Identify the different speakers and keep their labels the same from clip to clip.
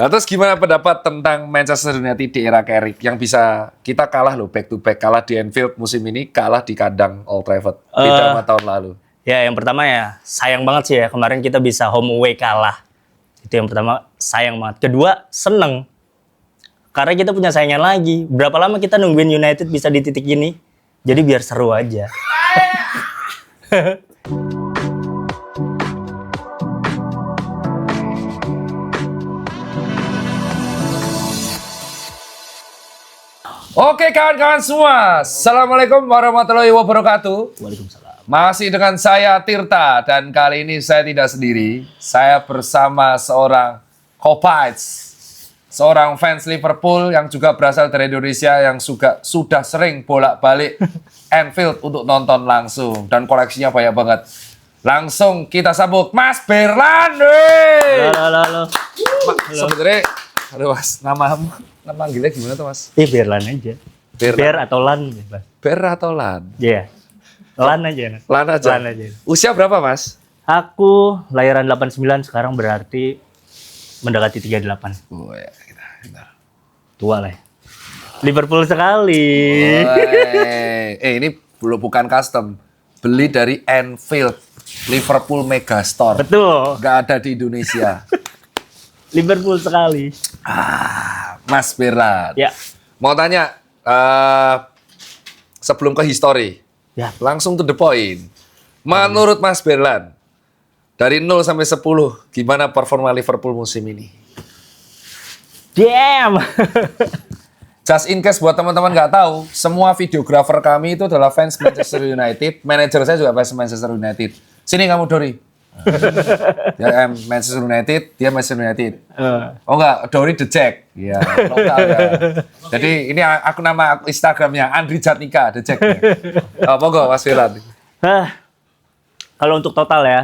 Speaker 1: Nah, terus gimana pendapat tentang Manchester United di era Carrick yang bisa kita kalah loh back to back, kalah di Anfield musim ini, kalah di kandang Old Trafford beda sama tahun lalu.
Speaker 2: Ya, yang pertama ya sayang banget sih ya kemarin kita bisa home away kalah. Itu yang pertama, sayang banget. Kedua, seneng. Karena kita punya saingan lagi. Berapa lama kita nungguin United bisa di titik ini? Jadi biar seru aja.
Speaker 1: Oke kawan-kawan semua, Assalamualaikum warahmatullahi wabarakatuh.
Speaker 2: Waalaikumsalam.
Speaker 1: Masih dengan saya Tirta dan kali ini saya tidak sendiri. Saya bersama seorang Kopites, seorang fans Liverpool yang juga berasal dari Indonesia yang sudah sering bolak-balik Anfield untuk nonton langsung dan koleksinya banyak banget. Langsung kita sambut Mas Berlan.
Speaker 2: Halo.
Speaker 1: Sebenarnya, aduh Mas, nama manggilnya gimana tuh Mas?
Speaker 2: Berlan aja.
Speaker 1: Berlan.
Speaker 2: Ber atau Lan. Bebas.
Speaker 1: Ber atau Lan?
Speaker 2: Iya. Lan aja.
Speaker 1: Lan aja.
Speaker 2: Lan aja.
Speaker 1: Usia berapa Mas?
Speaker 2: Aku lahiran 89, sekarang berarti mendekati 38.
Speaker 1: Oh ya, kita.
Speaker 2: Tua lah ya. Liverpool sekali.
Speaker 1: Ini bukan custom. Beli dari Anfield, Liverpool Megastore.
Speaker 2: Betul.
Speaker 1: Nggak ada di Indonesia.
Speaker 2: Liverpool sekali.
Speaker 1: Mas Berlan.
Speaker 2: Ya.
Speaker 1: Mau tanya, sebelum ke history,
Speaker 2: Ya.
Speaker 1: langsung to the point. Menurut Mas Berlan, dari 0 sampai 10, gimana performa Liverpool musim ini?
Speaker 2: Damn.
Speaker 1: Just in case buat teman-teman nggak tahu, semua videografer kami itu adalah fans Manchester United. Manajer saya juga fans Manchester United. Sini kamu Dori. Ya, Manchester United, dia Manchester United. Oh enggak, Dori The Jack. Iya, lokal ya. Jadi ini aku nama Instagramnya Andri Jatnika The Jack. Ya. Oh, monggo Mas Firlan.
Speaker 2: Kalau untuk total ya,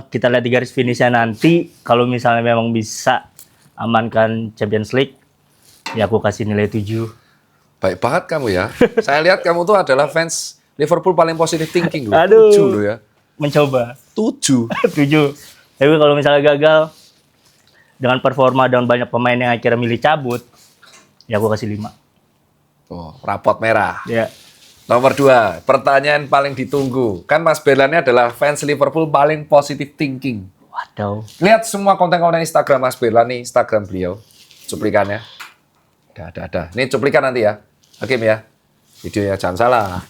Speaker 2: kita lihat di garis finishnya nanti. Kalau misalnya memang bisa amankan Champions League, ya aku kasih nilai 7.
Speaker 1: Baik banget kamu ya. Saya lihat kamu tuh adalah fans Liverpool paling positive thinking loh.
Speaker 2: Aduh.
Speaker 1: 7 loh ya.
Speaker 2: Mencoba.
Speaker 1: 7.
Speaker 2: 7. Tapi kalau misalnya gagal, dengan performa dan banyak pemain yang akhirnya milih cabut, ya aku kasih 5.
Speaker 1: Oh, rapot merah.
Speaker 2: Ya.
Speaker 1: Nomor 2, pertanyaan paling ditunggu. Kan Mas Berlannya adalah fans Liverpool paling positive thinking.
Speaker 2: Waduh.
Speaker 1: Lihat semua konten-konten Instagram Mas Berlan nih, Instagram beliau. Cuplikannya. Ada. Ini cuplikan nanti ya. Hakim ya. Videonya jangan salah.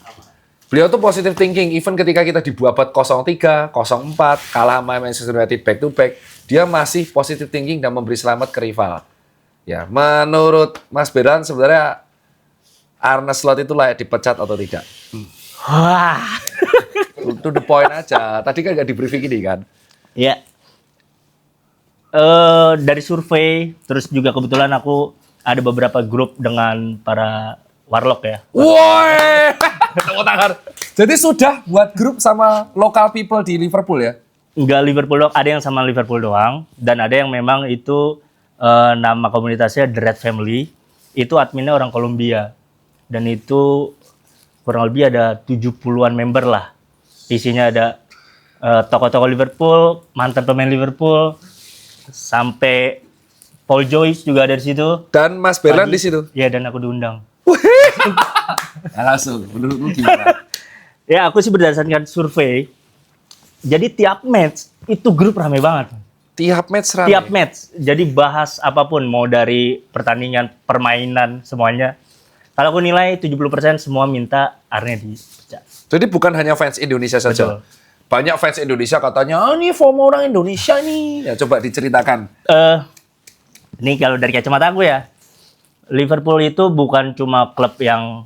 Speaker 1: Beliau tuh positive thinking, even ketika kita di babak 0-3, 0-4, kalah sama Manchester United back to back, dia masih positive thinking dan memberi selamat ke rival. Ya, menurut Mas Berlan sebenarnya Arne Slot itu layak dipecat atau tidak?
Speaker 2: Wah.
Speaker 1: To the point aja. Tadi kan nggak di briefing ini kan?
Speaker 2: Ya. Dari survei, terus juga kebetulan aku ada beberapa grup dengan para warlock ya.
Speaker 1: Woi, tepuk tangan. Jadi sudah buat grup sama local people di Liverpool ya?
Speaker 2: Enggak Liverpool doang, ada yang sama Liverpool doang, dan ada yang memang itu nama komunitasnya The Red Family. Itu adminnya orang Kolombia. Dan itu kurang lebih ada 70-an member lah. Isinya ada tokoh-tokoh Liverpool, mantan pemain Liverpool, sampai Paul Joyce juga ada di situ.
Speaker 1: Dan Mas Berlan di situ?
Speaker 2: Iya, dan aku diundang.
Speaker 1: Ya, langsung, menurutmu gimana?
Speaker 2: Ya, aku sih berdasarkan survei. Jadi tiap match itu grup rame banget.
Speaker 1: Tiap match rame?
Speaker 2: Tiap match. Jadi bahas apapun, mau dari pertandingan, permainan, semuanya. Kalau aku nilai 70% semua minta Arne dipecat.
Speaker 1: Jadi bukan hanya fans Indonesia saja?
Speaker 2: Betul.
Speaker 1: Banyak fans Indonesia katanya, ini FOMO orang Indonesia nih. Ya coba diceritakan.
Speaker 2: Ini kalau dari kacamata aku ya, Liverpool itu bukan cuma klub yang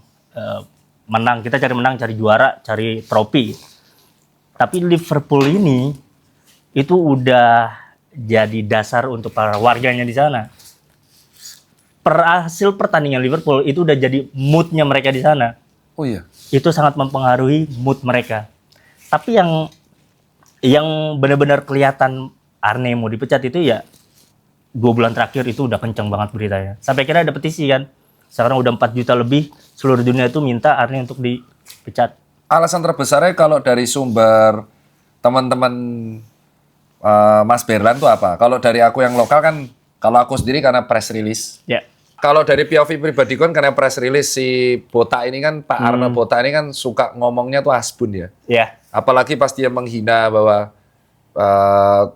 Speaker 2: menang. Kita cari menang, cari juara, cari trofi. Tapi Liverpool ini itu udah jadi dasar untuk para warganya di sana. Hasil pertandingan Liverpool itu udah jadi mood-nya mereka di sana.
Speaker 1: Oh iya?
Speaker 2: Itu sangat mempengaruhi mood mereka. Tapi yang benar-benar kelihatan Arne mau dipecat itu ya 2 bulan terakhir itu udah kenceng banget beritanya. Sampai kira ada petisi kan. Sekarang udah 4 juta lebih, seluruh dunia itu minta Arne untuk dipecat.
Speaker 1: Alasan terbesarnya kalau dari sumber teman-teman Mas Berlan tuh apa? Kalau dari aku yang lokal kan, kalau aku sendiri karena press release.
Speaker 2: Ya.
Speaker 1: Kalau dari POV pribadi kan karena press release si Botak ini kan, Pak Arno Botak ini kan suka ngomongnya tuh asbun ya.
Speaker 2: Ya.
Speaker 1: Apalagi pas dia menghina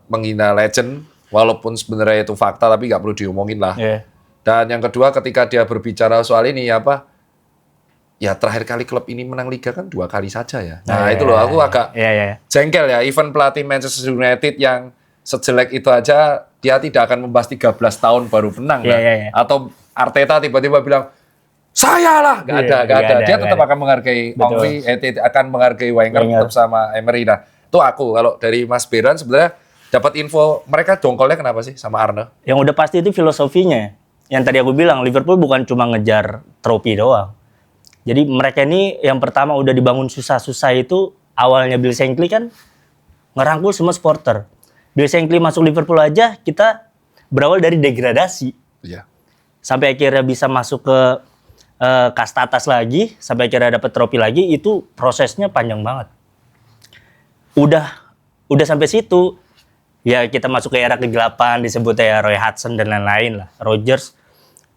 Speaker 1: menghina legend, walaupun sebenarnya itu fakta tapi nggak perlu diomongin lah.
Speaker 2: Ya.
Speaker 1: Dan yang kedua ketika dia berbicara soal ini ya terakhir kali klub ini menang Liga kan 2 kali saja ya. Nah itu loh aku agak jengkel ya. Even pelatih Manchester United yang sejelek itu aja dia tidak akan membahas 13 tahun baru menang. Atau Arteta tiba-tiba bilang saya lah, nggak ada. Dia tetap akan menghargai Henry, akan menghargai Wenger, tetap sama Emery. Nah itu aku kalau dari Mas Beran sebenarnya dapat info mereka jongkolnya kenapa sih sama Arne?
Speaker 2: Yang udah pasti itu filosofinya. Yang tadi aku bilang Liverpool bukan cuma ngejar trofi doang. Jadi mereka ini yang pertama udah dibangun susah-susah itu awalnya Bill Shankly kan ngerangkul semua supporter. Bill Shankly masuk Liverpool aja kita berawal dari degradasi.
Speaker 1: Iya.
Speaker 2: Sampai akhirnya bisa masuk ke kasta atas lagi, sampai akhirnya dapat trofi lagi, itu prosesnya panjang banget. Udah sampai situ, ya kita masuk ke era kegelapan, disebut ya Roy Hodgson dan lain-lain lah. Rodgers,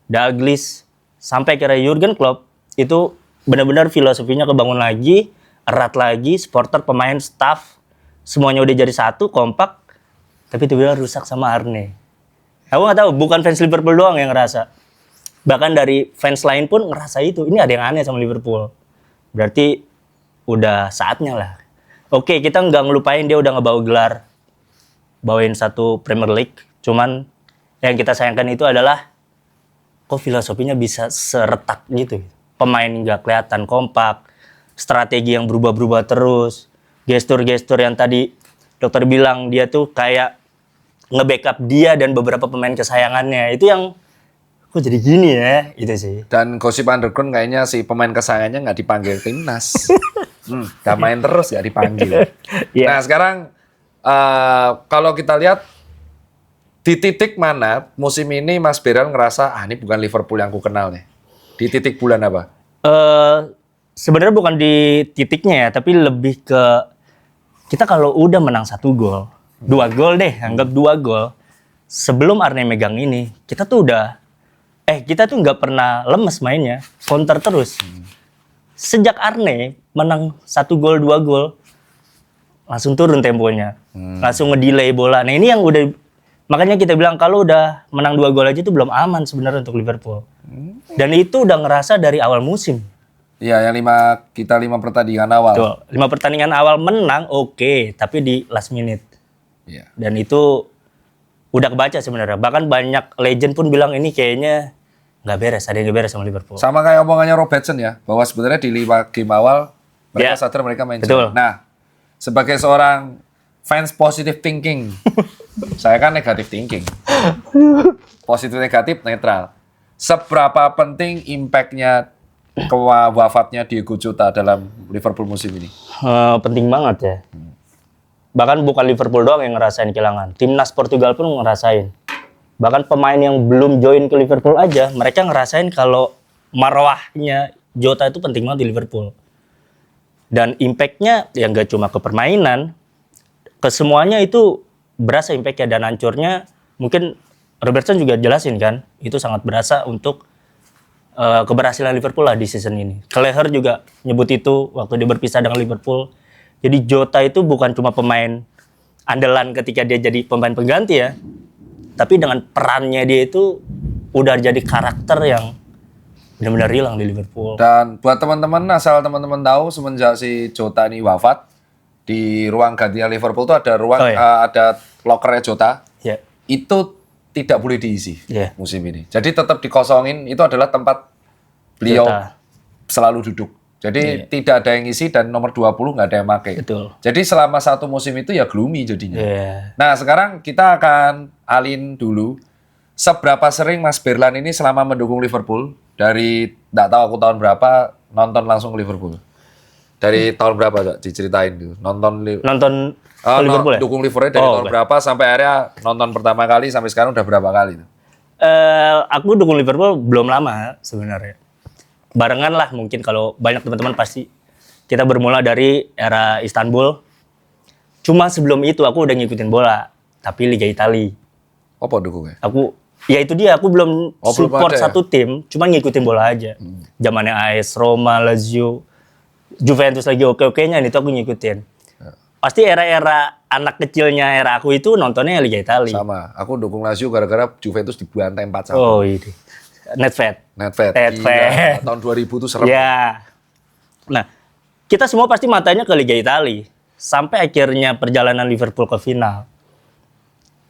Speaker 2: Douglas, sampai akhirnya Jurgen Klopp, itu benar-benar filosofinya kebangun lagi, erat lagi, supporter, pemain, staff, semuanya udah jadi satu, kompak, tapi tiba-tiba rusak sama Arne. Aku nggak tahu, bukan fans Liverpool doang yang ngerasa. Bahkan dari fans lain pun ngerasa itu. Ini ada yang aneh sama Liverpool. Berarti udah saatnya lah. Oke, kita nggak ngelupain dia udah ngebawa gelar, bawain satu Premier League. Cuman yang kita sayangkan itu adalah kok filosofinya bisa seretak gitu. Pemain nggak kelihatan kompak, strategi yang berubah-berubah terus, gestur-gestur yang tadi dokter bilang dia tuh kayak nge-backup dia dan beberapa pemain kesayangannya. Itu yang kok jadi gini ya, itu sih.
Speaker 1: Dan gosip underground kayaknya si pemain kesayangannya nggak dipanggil timnas. Nggak main terus nggak dipanggil. Nah sekarang kalau kita lihat di titik mana musim ini Mas Beran ngerasa ini bukan Liverpool yang ku kenal nih. Di titik bulan apa?
Speaker 2: Sebenarnya bukan di titiknya ya, tapi lebih ke kita kalau udah menang 1 gol, 2 gol deh, anggap 2 gol. Sebelum Arne megang ini, kita tuh nggak pernah lemes mainnya, counter terus. Sejak Arne menang 1 gol, 2 gol, langsung turun temponya, langsung ngedelay bola. Nah ini yang udah, makanya kita bilang kalau udah menang 2 gol aja itu belum aman sebenarnya untuk Liverpool. Dan itu udah ngerasa dari awal musim.
Speaker 1: Iya, yang 5 pertandingan awal.
Speaker 2: Tuh, 5 pertandingan awal menang, oke, tapi di last minute.
Speaker 1: Iya.
Speaker 2: Dan itu udah kebaca sebenarnya. Bahkan banyak legend pun bilang ini kayaknya nggak beres, ada yang nggak beres sama Liverpool.
Speaker 1: Sama kayak omongannya Robertson ya, bahwa sebenarnya di 5 game awal mereka sadar mereka main jelek. Nah, sebagai seorang fans positive thinking, saya kan negatif thinking. Positif negatif netral. Seberapa penting impact-nya wafatnya Diego Jota dalam Liverpool musim ini?
Speaker 2: Penting banget ya. Bahkan bukan Liverpool doang yang ngerasain kehilangan. Timnas Portugal pun ngerasain. Bahkan pemain yang belum join ke Liverpool aja, mereka ngerasain kalau marwahnya Jota itu penting banget di Liverpool. Dan impact-nya ya nggak cuma ke permainan, ke semuanya itu berasa impact-nya dan hancurnya. Mungkin Robertson juga jelasin kan, itu sangat berasa untuk keberhasilan Liverpool lah di season ini. Kelleher juga nyebut itu waktu dia berpisah dengan Liverpool. Jadi Jota itu bukan cuma pemain andalan ketika dia jadi pemain pengganti ya, tapi dengan perannya dia itu udah jadi karakter yang benar-benar hilang di Liverpool.
Speaker 1: Dan buat teman-teman, asal teman-teman tahu semenjak si Jota ini wafat, di ruang gantinya Liverpool tuh ada ada lokernya Jota.
Speaker 2: Yeah.
Speaker 1: Itu tidak boleh diisi musim ini. Jadi tetap dikosongin, itu adalah tempat beliau selalu duduk. Jadi tidak ada yang isi dan nomor 20 nggak ada yang pakai.
Speaker 2: Betul.
Speaker 1: Jadi selama 1 musim itu ya gloomy jadinya. Nah sekarang kita akan alin dulu. Seberapa sering Mas Berlan ini selama mendukung Liverpool? Dari, nggak tahu aku tahun berapa, nonton langsung Liverpool. Dari tahun berapa, Cak? Diceritain gitu. Nonton Liverpool ya? Dukung Liverpool dari tahun berapa sampai akhirnya nonton pertama kali sampai sekarang udah berapa kali?
Speaker 2: Aku dukung Liverpool belum lama sebenarnya. Barengan lah mungkin kalau banyak teman-teman pasti. Kita bermula dari era Istanbul. Cuma sebelum itu aku udah ngikutin bola. tapi Liga Italia.
Speaker 1: Apa dukungnya?
Speaker 2: Ya itu dia, aku belum
Speaker 1: Oh, belum
Speaker 2: support
Speaker 1: ada ya?
Speaker 2: satu tim, cuma ngikutin bola aja. Zamannya AS Roma, Lazio, Juventus lagi oke-okenya, itu aku ngikutin. Pasti era-era anak kecilnya era aku itu nontonnya Liga Italia.
Speaker 1: Sama, aku dukung Lazio gara-gara Juventus dibantai 4-1.
Speaker 2: Oh ini, Nedved.
Speaker 1: Nedved.
Speaker 2: Nedved.
Speaker 1: Iya, tahun 2000 tuh serem.
Speaker 2: Ya. Nah, kita semua pasti matanya ke Liga Italia. Sampai akhirnya perjalanan Liverpool ke final.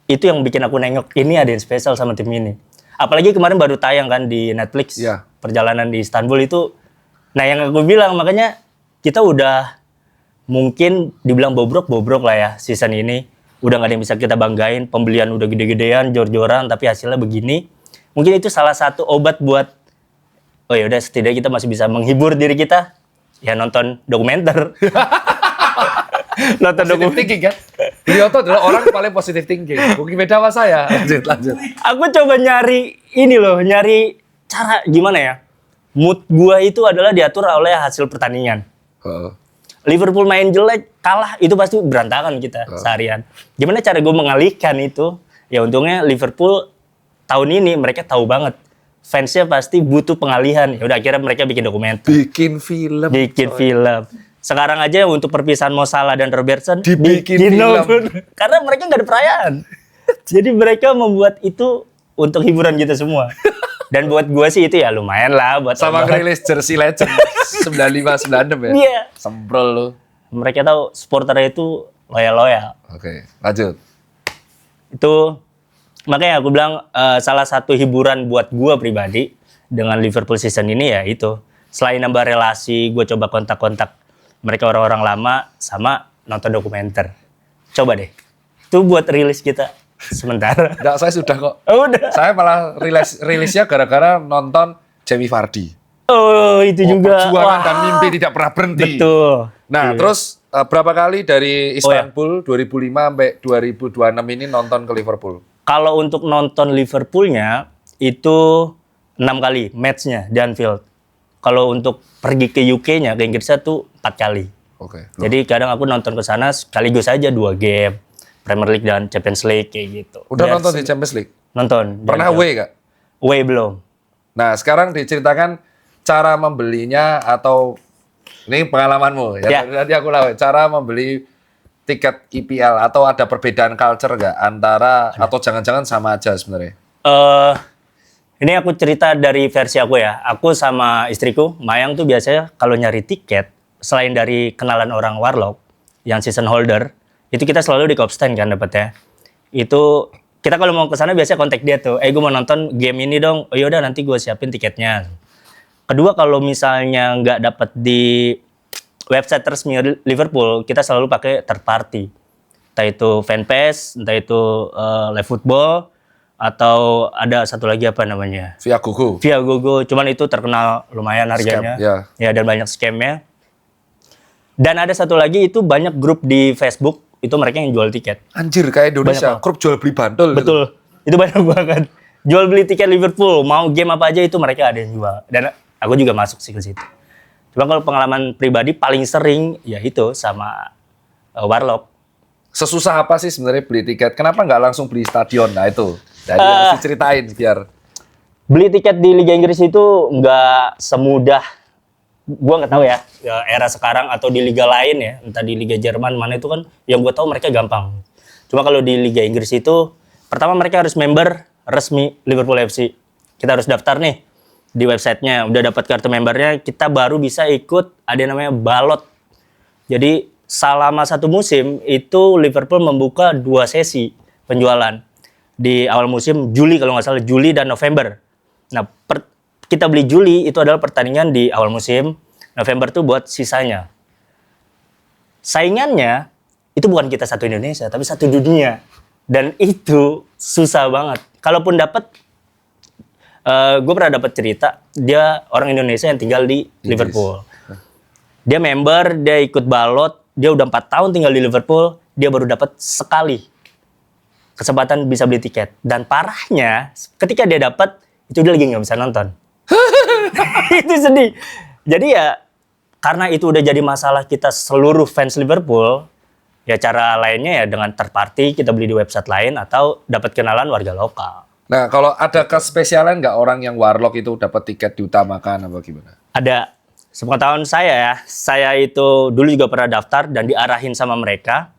Speaker 2: Itu yang bikin aku nengok, ini ada yang spesial sama tim ini. Apalagi kemarin baru tayang kan di Netflix.
Speaker 1: Iya.
Speaker 2: Perjalanan di Istanbul itu. Nah yang aku bilang, makanya kita udah mungkin dibilang bobrok lah ya season ini. Udah gak ada yang bisa kita banggain. Pembelian udah gede-gedean, jor-joran, tapi hasilnya begini. Mungkin itu salah satu obat buat, oh ya udah setidaknya kita masih bisa menghibur diri kita. Ya nonton dokumenter. Nonton
Speaker 1: Positive thinking kan? Beliau tuh adalah orang paling positive thinking. Mungkin beda sama saya. Lanjut.
Speaker 2: Aku coba nyari cara gimana ya? Mood gua itu adalah diatur oleh hasil pertandingan.
Speaker 1: Heeh.
Speaker 2: Liverpool main jelek, kalah, itu pasti berantakan kita seharian. Gimana cara gue mengalihkan itu? Ya untungnya Liverpool tahun ini mereka tahu banget. Fansnya pasti butuh pengalihan. Ya udah akhirnya mereka bikin dokumenter.
Speaker 1: Bikin film.
Speaker 2: Film. Sekarang aja untuk perpisahan Mo Salah dan Robertson
Speaker 1: Dibikin film.
Speaker 2: Karena mereka nggak ada perayaan. Jadi mereka membuat itu untuk hiburan kita semua. Dan buat gue sih itu ya lumayan lah buat
Speaker 1: Sama ngerilis jersey legend 95-96 ya.
Speaker 2: Iya.
Speaker 1: Semprol lu.
Speaker 2: Mereka tahu supporternya itu loyal.
Speaker 1: Oke, lanjut.
Speaker 2: Itu makanya aku bilang salah satu hiburan buat gue pribadi dengan Liverpool season ini ya itu. Selain nambah relasi, gue coba kontak-kontak mereka orang-orang lama sama nonton dokumenter. Coba deh. Itu buat rilis kita sementara.
Speaker 1: Enggak, saya sudah kok.
Speaker 2: Oh, udah.
Speaker 1: Saya malah rilisnya gara-gara nonton Jamie Vardy.
Speaker 2: Oh, itu juga.
Speaker 1: Perjuangan dan mimpi tidak pernah berhenti.
Speaker 2: Betul.
Speaker 1: Nah,
Speaker 2: Iya.
Speaker 1: terus berapa kali dari Istanbul 2005 sampai 2026 ini nonton ke Liverpool?
Speaker 2: Kalau untuk nonton Liverpoolnya itu 6 kali matchnya di Anfield. Kalau untuk pergi ke UK-nya, ke Inggrisnya tuh 4 kali.
Speaker 1: Oke.
Speaker 2: Jadi kadang aku nonton ke sana sekaligus aja 2 game. Premier League dan Champions League kayak gitu.
Speaker 1: Udah
Speaker 2: Biar
Speaker 1: nonton di Champions League?
Speaker 2: Nonton.
Speaker 1: Pernah
Speaker 2: Di-
Speaker 1: away gak?
Speaker 2: Away belum.
Speaker 1: Nah, sekarang diceritakan cara membelinya atau ini pengalamanmu ya.
Speaker 2: Ya.
Speaker 1: Nanti aku lawan cara membeli tiket IPL atau ada perbedaan culture nggak antara atau jangan-jangan sama aja sebenarnya?
Speaker 2: Ini aku cerita dari versi aku ya. Aku sama istriku, Mayang tuh biasanya kalau nyari tiket, selain dari kenalan orang Warlock, yang season holder, itu kita selalu di Kopstand kan dapetnya. Itu, kita kalau mau ke sana biasanya kontak dia tuh, gue mau nonton game ini dong, oh yaudah nanti gue siapin tiketnya. Kedua, kalau misalnya nggak dapet di website resmi Liverpool, kita selalu pakai third party. Entah itu fanpage, entah itu live football, atau ada satu lagi apa namanya?
Speaker 1: Via Gogo.
Speaker 2: Via Gogo, cuman itu terkenal lumayan harganya.
Speaker 1: Scam, ya.
Speaker 2: Ya, dan banyak scamnya. Dan ada satu lagi itu banyak grup di Facebook, itu mereka yang jual tiket.
Speaker 1: Anjir, kayak Indonesia,
Speaker 2: Banyak,
Speaker 1: grup jual beli bandel. Gitu.
Speaker 2: Betul, itu banyak banget. Jual beli tiket Liverpool, mau game apa aja itu mereka ada yang jual. Dan aku juga masuk sih ke situ. Cuma kalau pengalaman pribadi paling sering ya itu sama Warlock.
Speaker 1: Sesusah apa sih sebenarnya beli tiket? Kenapa nggak langsung beli stadion? Nah itu, jadi harus diceritain biar.
Speaker 2: Beli tiket di Liga Inggris itu nggak semudah, gua nggak tahu ya era sekarang atau di liga lain ya, entah di Liga Jerman mana itu kan, yang gua tahu mereka gampang. Cuma kalau di Liga Inggris itu, pertama mereka harus member resmi Liverpool FC. Kita harus daftar nih di websitenya, udah dapat kartu membernya, kita baru bisa ikut ada yang namanya balot. Jadi selama satu musim itu Liverpool membuka 2 sesi penjualan. Di awal musim Juli kalau nggak salah, Juli dan November. Nah, kita beli Juli itu adalah pertandingan di awal musim, November tuh buat sisanya. Saingannya itu bukan kita satu Indonesia, tapi satu dunia. Dan itu susah banget. Kalaupun dapat, gue pernah dapat cerita, dia orang Indonesia yang tinggal di Liverpool. Dia member, dia ikut balot, dia udah 4 tahun tinggal di Liverpool, dia baru dapat sekali kesempatan bisa beli tiket. Dan parahnya, ketika dia dapat, itu dia lagi nggak bisa nonton. Itu sedih. Jadi ya, karena itu udah jadi masalah kita seluruh fans Liverpool, Ya cara lainnya ya dengan third party, kita beli di website lain atau dapat kenalan warga lokal.
Speaker 1: Nah, kalau ada kespesialan nggak orang yang warlock itu dapat tiket diutamakan apa gimana?
Speaker 2: Ada, sepengetahuan saya ya, saya itu dulu juga pernah daftar dan diarahin sama mereka.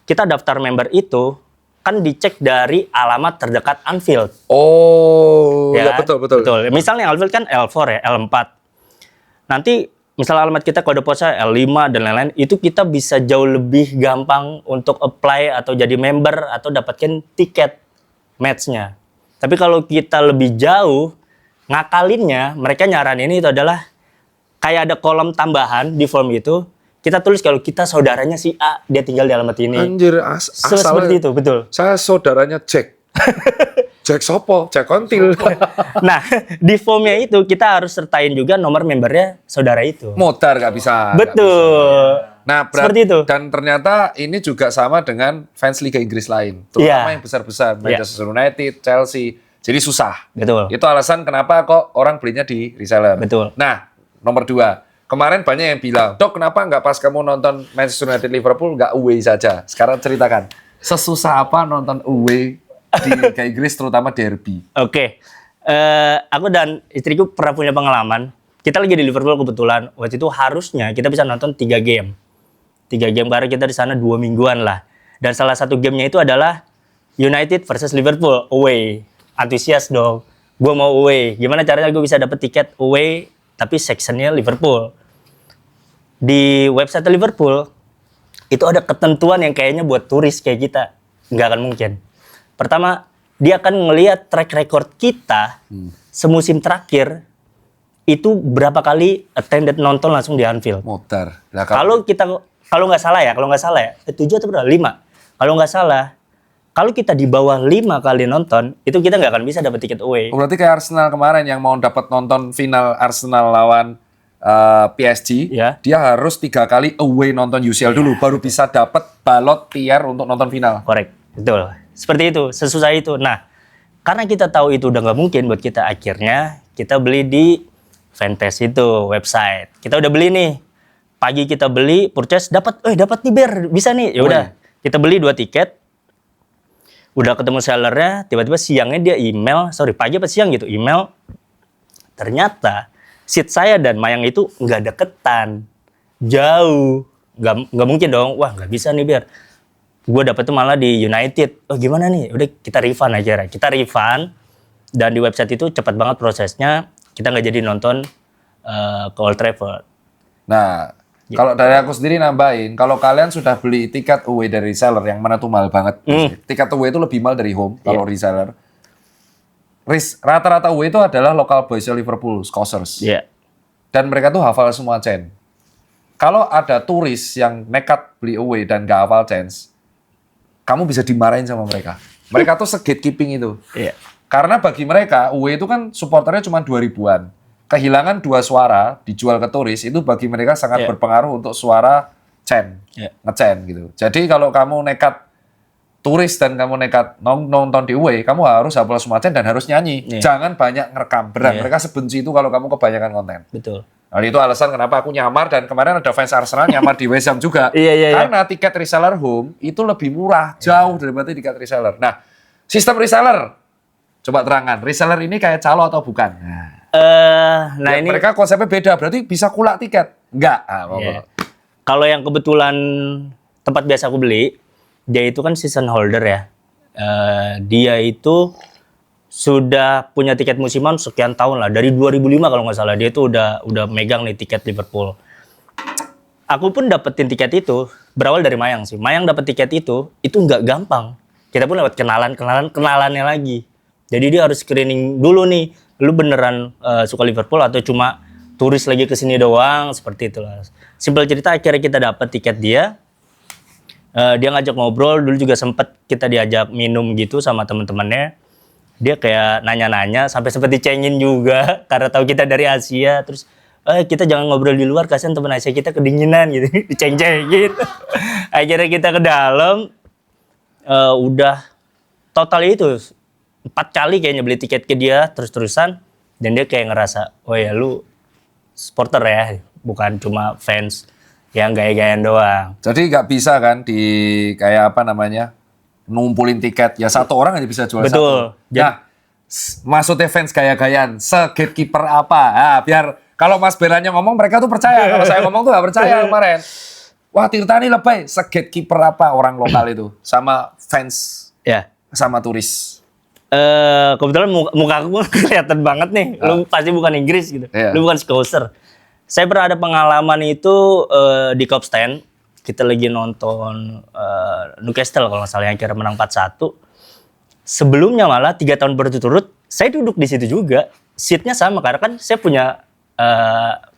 Speaker 2: Kita daftar member itu kan dicek dari alamat terdekat Anfield.
Speaker 1: Oh, ya,
Speaker 2: kan?
Speaker 1: betul.
Speaker 2: Misalnya Anfield kan L4 ya, L4. Nanti misal alamat kita kode posnya L5 dan lain-lain, itu kita bisa jauh lebih gampang untuk apply atau jadi member atau dapatkan tiket match-nya. Tapi kalau kita lebih jauh, ngakalinnya, mereka nyaranin itu adalah kayak ada kolom tambahan di form itu, kita tulis kalau kita saudaranya si A, dia tinggal di alamat ini.
Speaker 1: Anjir,
Speaker 2: Seperti itu, betul.
Speaker 1: Saya saudaranya Jack. Jack sopo? Jack Kontil.
Speaker 2: Nah, di formnya itu kita harus sertain juga nomor membernya saudara itu.
Speaker 1: Modar nggak bisa.
Speaker 2: Betul.
Speaker 1: Nah,
Speaker 2: Seperti itu.
Speaker 1: Dan ternyata ini juga sama dengan fans Liga Inggris lain. Terutama yang besar-besar. Manchester United, Chelsea. Jadi susah.
Speaker 2: Betul.
Speaker 1: Itu alasan kenapa kok orang belinya di reseller.
Speaker 2: Betul.
Speaker 1: Nah, nomor 2. Kemarin banyak yang bilang, Dok, kenapa nggak pas kamu nonton Manchester United Liverpool nggak away saja? Sekarang ceritakan, sesusah apa nonton away di Liga Inggris, terutama derby?
Speaker 2: Oke. Aku dan istriku pernah punya pengalaman. Kita lagi di Liverpool kebetulan. Waktu itu harusnya kita bisa nonton 3 game. 3 game karena kita di sana 2 mingguan lah. Dan salah satu gamenya itu adalah United versus Liverpool away. Antusias dong. Gue mau away. Gimana caranya gue bisa dapet tiket away tapi sectionnya Liverpool? Di website Liverpool itu ada ketentuan yang kayaknya buat turis kayak kita nggak akan mungkin. Pertama, dia akan ngelihat track record kita semusim terakhir itu berapa kali attended nonton langsung di Anfield.
Speaker 1: Modar. Nah,
Speaker 2: Kalau nggak salah ya, 7 atau berapa? 5. Kalau nggak salah, kalau kita di bawah 5 kali nonton, itu kita nggak akan bisa dapat tiket away.
Speaker 1: berarti kayak Arsenal kemarin yang mau dapat nonton final Arsenal lawan PSG,
Speaker 2: Ya.
Speaker 1: dia harus 3 kali away nonton UCL dulu, baru bisa dapat balot tier untuk nonton final.
Speaker 2: Korek, betul. Seperti itu, sesusah itu. Nah, karena kita tahu itu udah nggak mungkin buat kita, akhirnya kita beli di Fantasy itu, website. Kita udah beli nih. Pagi kita beli, purchase, dapat nih Ber, bisa nih. Ya udah, kita beli 2 tiket. Udah ketemu sellernya, tiba-tiba siangnya dia email, pagi apa siang gitu, email. Ternyata seat saya dan Mayang itu nggak deketan, jauh. Nggak mungkin dong, wah nggak bisa nih Ber. Gue dapet tuh malah di United. Oh gimana nih? Udah kita refund aja. Kita refund dan di website itu cepat banget prosesnya. Kita nggak jadi nonton ke Old Trafford.
Speaker 1: Nah, kalau dari aku sendiri nambahin, kalau kalian sudah beli tiket away dari reseller yang mana tuh mahal banget. Tiket away itu lebih mahal dari home kalau reseller. Rata-rata away itu adalah local boys Liverpool, Scousers.
Speaker 2: Iya.
Speaker 1: Dan mereka tuh hafal semua chain. Kalau ada turis yang nekat beli away dan nggak hafal chance, kamu bisa dimarahin sama mereka. Mereka tuh se-gatekeeping itu.
Speaker 2: Iya.
Speaker 1: Karena bagi mereka, away itu kan supporternya cuma 2.000-an. Kehilangan 2 suara dijual ke turis, itu bagi mereka sangat berpengaruh untuk suara chain, nge-chain gitu. Jadi kalau kamu nekat turis dan kamu nekat nonton di away, kamu harus hafal semua chain dan harus nyanyi. Jangan banyak ngerekam. Berat, mereka sebenci itu kalau kamu kebanyakan konten.
Speaker 2: Betul.
Speaker 1: Nah, itu alasan kenapa aku nyamar dan kemarin ada fans Arsenal nyamar di West Ham juga. Karena tiket reseller home itu lebih murah jauh daripada tiket reseller. Nah, sistem reseller, coba terangkan. Reseller ini kayak calo atau bukan?
Speaker 2: Nah ini
Speaker 1: mereka konsepnya beda. Berarti bisa kulak tiket? Enggak.
Speaker 2: Kalau yang kebetulan tempat biasa aku beli, dia itu kan season holder ya. Dia itu sudah punya tiket musiman sekian tahun lah, dari 2005 kalau nggak salah. Dia itu udah megang nih tiket Liverpool. Aku pun dapetin tiket itu berawal dari Mayang sih. Mayang dapet tiket itu nggak gampang. Kita pun lewat kenalannya lagi. Jadi dia harus screening dulu nih, lu beneran suka Liverpool atau cuma turis lagi kesini doang, seperti itulah. Simpel cerita, akhirnya kita dapet tiket dia. Dia ngajak ngobrol, dulu juga sempet kita diajak minum gitu sama temen-temennya. Dia kayak nanya-nanya, sampai sempet dicengin juga karena tahu kita dari Asia. Terus kita jangan ngobrol di luar, kasihan temen Asia kita kedinginan gitu, diceng-cengin. Akhirnya kita ke dalam, udah total itu 4 kali kayaknya beli tiket ke dia terus-terusan, dan dia kayak ngerasa, oh ya lu supporter ya, bukan cuma fans. yang gaya-gayaan doang.
Speaker 1: Jadi nggak bisa kan di kayak apa namanya numpulin tiket ya satu orang aja bisa jual
Speaker 2: Betul.
Speaker 1: satu. Nah, maksudnya fans gaya-gayaan, se-gatekeeper apa? Nah, biar kalau Mas Belanya ngomong mereka tuh percaya. Kalau saya ngomong tuh nggak percaya kemarin. Wah Tirta ini lebay, se-gatekeeper apa orang lokal itu sama fans
Speaker 2: Ya.
Speaker 1: sama turis.
Speaker 2: Kebetulan muka aku kelihatan banget nih. Lu pasti bukan Inggris gitu.
Speaker 1: Iya.
Speaker 2: Lu bukan Scouser. Saya pernah ada pengalaman itu di Cup Stand. Kita lagi nonton Newcastle kalau nggak salah yang kira menang 4-1. Sebelumnya malah 3 tahun berturut-turut saya duduk di situ juga. Seatnya sama karena kan saya punya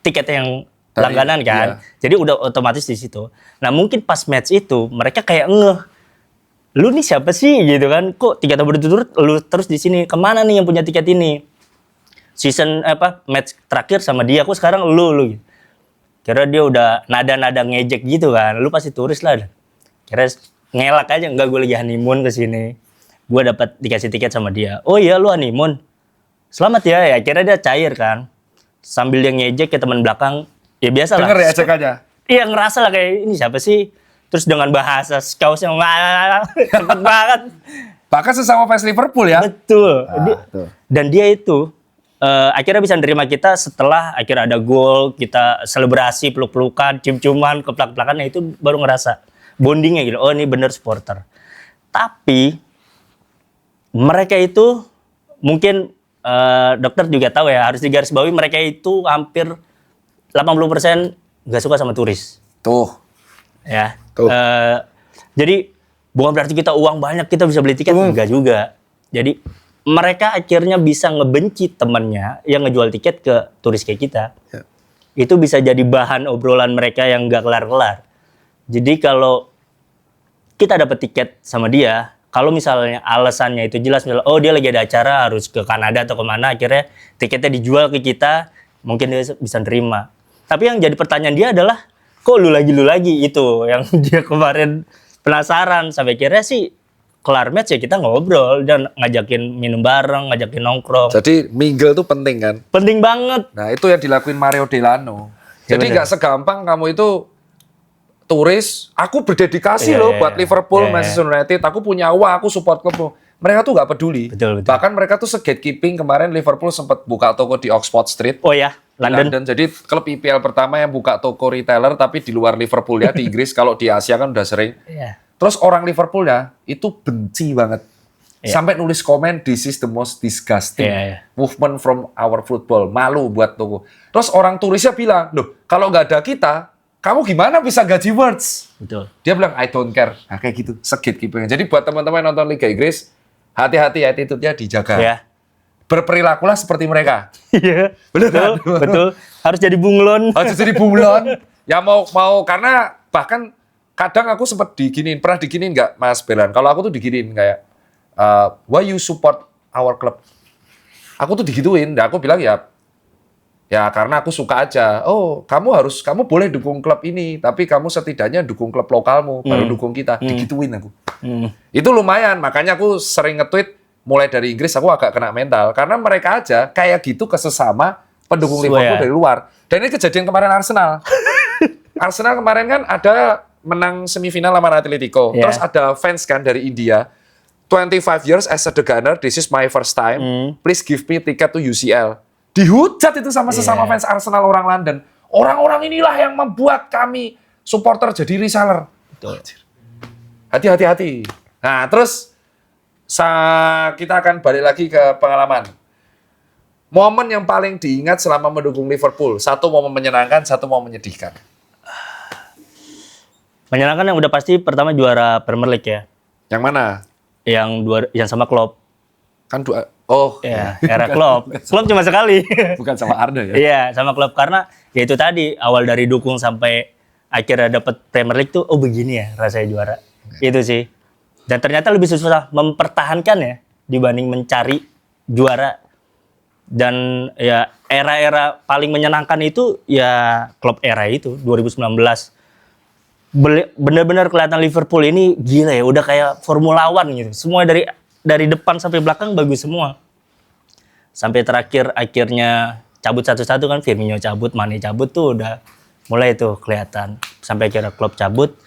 Speaker 2: tiket yang langganan kan.
Speaker 1: Iya.
Speaker 2: Jadi udah otomatis di situ. Nah mungkin pas match itu mereka kayak ngeh. Lu nih siapa sih gitu kan? Kok 3 tahun berturut-turut lu terus di sini? Kemana nih yang punya tiket ini? Season match terakhir sama dia, aku sekarang lu gitu. Kira dia udah nada-nada ngejek gitu kan. Lu pasti turis lah. Kira ngelak aja, enggak gue lagi honeymoon ke sini. Gue dapat dikasih tiket sama dia. Oh iya lu honeymoon. Selamat ya. Ya kira dia cair kan. Sambil dia ngejek ke teman belakang, ya biasa lah.
Speaker 1: Denger ya cek aja.
Speaker 2: Iya ngerasa lah kayak ini siapa sih? Terus dengan bahasa Scouse yang cepet banget.
Speaker 1: Bahkan sesama fans Liverpool ya.
Speaker 2: Betul.
Speaker 1: Tuh.
Speaker 2: Dan dia itu akhirnya bisa nerima kita setelah akhirnya ada gol, kita selebrasi, peluk-pelukan, cium-ciuman, keplak-pelakan, itu baru ngerasa bondingnya gitu. Oh ini bener supporter. Tapi mereka itu mungkin dokter juga tahu ya, harus digarisbawahi mereka itu hampir 80% nggak suka sama turis.
Speaker 1: Tuh.
Speaker 2: Ya.
Speaker 1: Tuh.
Speaker 2: Jadi bukan berarti kita uang banyak kita bisa beli tiket, enggak juga. Jadi mereka akhirnya bisa ngebenci temannya yang ngejual tiket ke turis kayak kita.
Speaker 1: Ya.
Speaker 2: Itu bisa jadi bahan obrolan mereka yang nggak kelar-kelar. Jadi kalau kita dapat tiket sama dia, kalau misalnya alasannya itu jelas, misalnya, oh dia lagi ada acara harus ke Kanada atau kemana, akhirnya tiketnya dijual ke kita, mungkin dia bisa nerima. Tapi yang jadi pertanyaan dia adalah, kok lu lagi itu yang dia kemarin penasaran sampai akhirnya sih kelar match ya kita ngobrol dan ngajakin minum bareng, ngajakin nongkrong.
Speaker 1: Jadi mingle tuh penting kan.
Speaker 2: Penting banget.
Speaker 1: Nah itu yang dilakuin Mario Delano.
Speaker 2: Ya,
Speaker 1: Jadi
Speaker 2: bener.
Speaker 1: nggak segampang kamu itu turis. Aku berdedikasi loh buat Liverpool, Manchester United. Aku punya uang, aku support klubmu. Mereka tuh nggak peduli.
Speaker 2: Betul.
Speaker 1: Bahkan mereka tuh se-gatekeeping. Kemarin Liverpool sempat buka toko di Oxford Street.
Speaker 2: Oh ya,
Speaker 1: Di
Speaker 2: London.
Speaker 1: Jadi klub IPL pertama yang buka toko retailer tapi di luar Liverpool ya di Inggris. Kalau di Asia kan udah sering.
Speaker 2: Iya.
Speaker 1: Terus orang Liverpool ya itu benci banget.
Speaker 2: Iya.
Speaker 1: Sampai nulis komen, this is the most disgusting
Speaker 2: Iya.
Speaker 1: movement from our football. Malu buat toko. Terus orang turisnya bilang, loh kalau nggak ada kita, kamu gimana bisa gaji words?
Speaker 2: Betul.
Speaker 1: Dia bilang, I don't care. Nah kayak gitu, segit-gitu. Jadi buat teman-teman yang nonton Liga Inggris, hati-hati attitude-nya dijaga.
Speaker 2: Ya.
Speaker 1: Berperilakulah seperti mereka.
Speaker 2: Iya.
Speaker 1: Betul,
Speaker 2: Betul. Harus jadi bunglon.
Speaker 1: Harus jadi bunglon. Ya mau karena bahkan kadang aku sempat diginiin, pernah diginiin nggak Mas Belan? Kalau aku tuh diginiin kayak, why you support our club? Aku tuh digituin, dan aku bilang ya karena aku suka aja. Oh, kamu boleh dukung klub ini, tapi kamu setidaknya dukung klub lokalmu, baru dukung kita. Digituin aku. Itu lumayan, makanya aku sering nge-tweet mulai dari Inggris aku agak kena mental karena mereka aja kayak gitu ke sesama pendukung Liverpool dari luar. Dan ini kejadian kemarin Arsenal. Arsenal kemarin kan ada menang semifinal lawan Atletico.
Speaker 2: Yeah.
Speaker 1: Terus ada fans kan dari India. 25 years as a The Gunner, this is my first time. Please give me ticket to UCL. Dihujat itu sama sesama fans Arsenal orang London. Orang-orang inilah yang membuat kami supporter jadi reseller. Hati-hati. Nah, terus kita akan balik lagi ke pengalaman. Momen yang paling diingat selama mendukung Liverpool. Satu momen menyenangkan, satu momen menyedihkan.
Speaker 2: Menyenangkan yang udah pasti pertama juara Premier League ya.
Speaker 1: Yang mana?
Speaker 2: Yang sama Klopp.
Speaker 1: Kan dua. Oh,
Speaker 2: Ya, era Klopp. Klopp cuma sekali.
Speaker 1: bukan sama Arda ya?
Speaker 2: Iya, sama Klopp karena ya itu tadi awal dari dukung sampai akhirnya dapat Premier League tuh oh begini ya rasanya juara. Itu sih. Dan ternyata lebih susah mempertahankan ya dibanding mencari juara. Dan ya era-era paling menyenangkan itu ya Klopp era itu 2019. Benar-benar kelihatan Liverpool ini gila ya, udah kayak Formula One gitu. Semua dari depan sampai belakang bagus semua. Sampai terakhir akhirnya cabut satu-satu kan, Firmino cabut, Mane cabut tuh udah mulai tuh kelihatan sampai akhirnya Klopp cabut,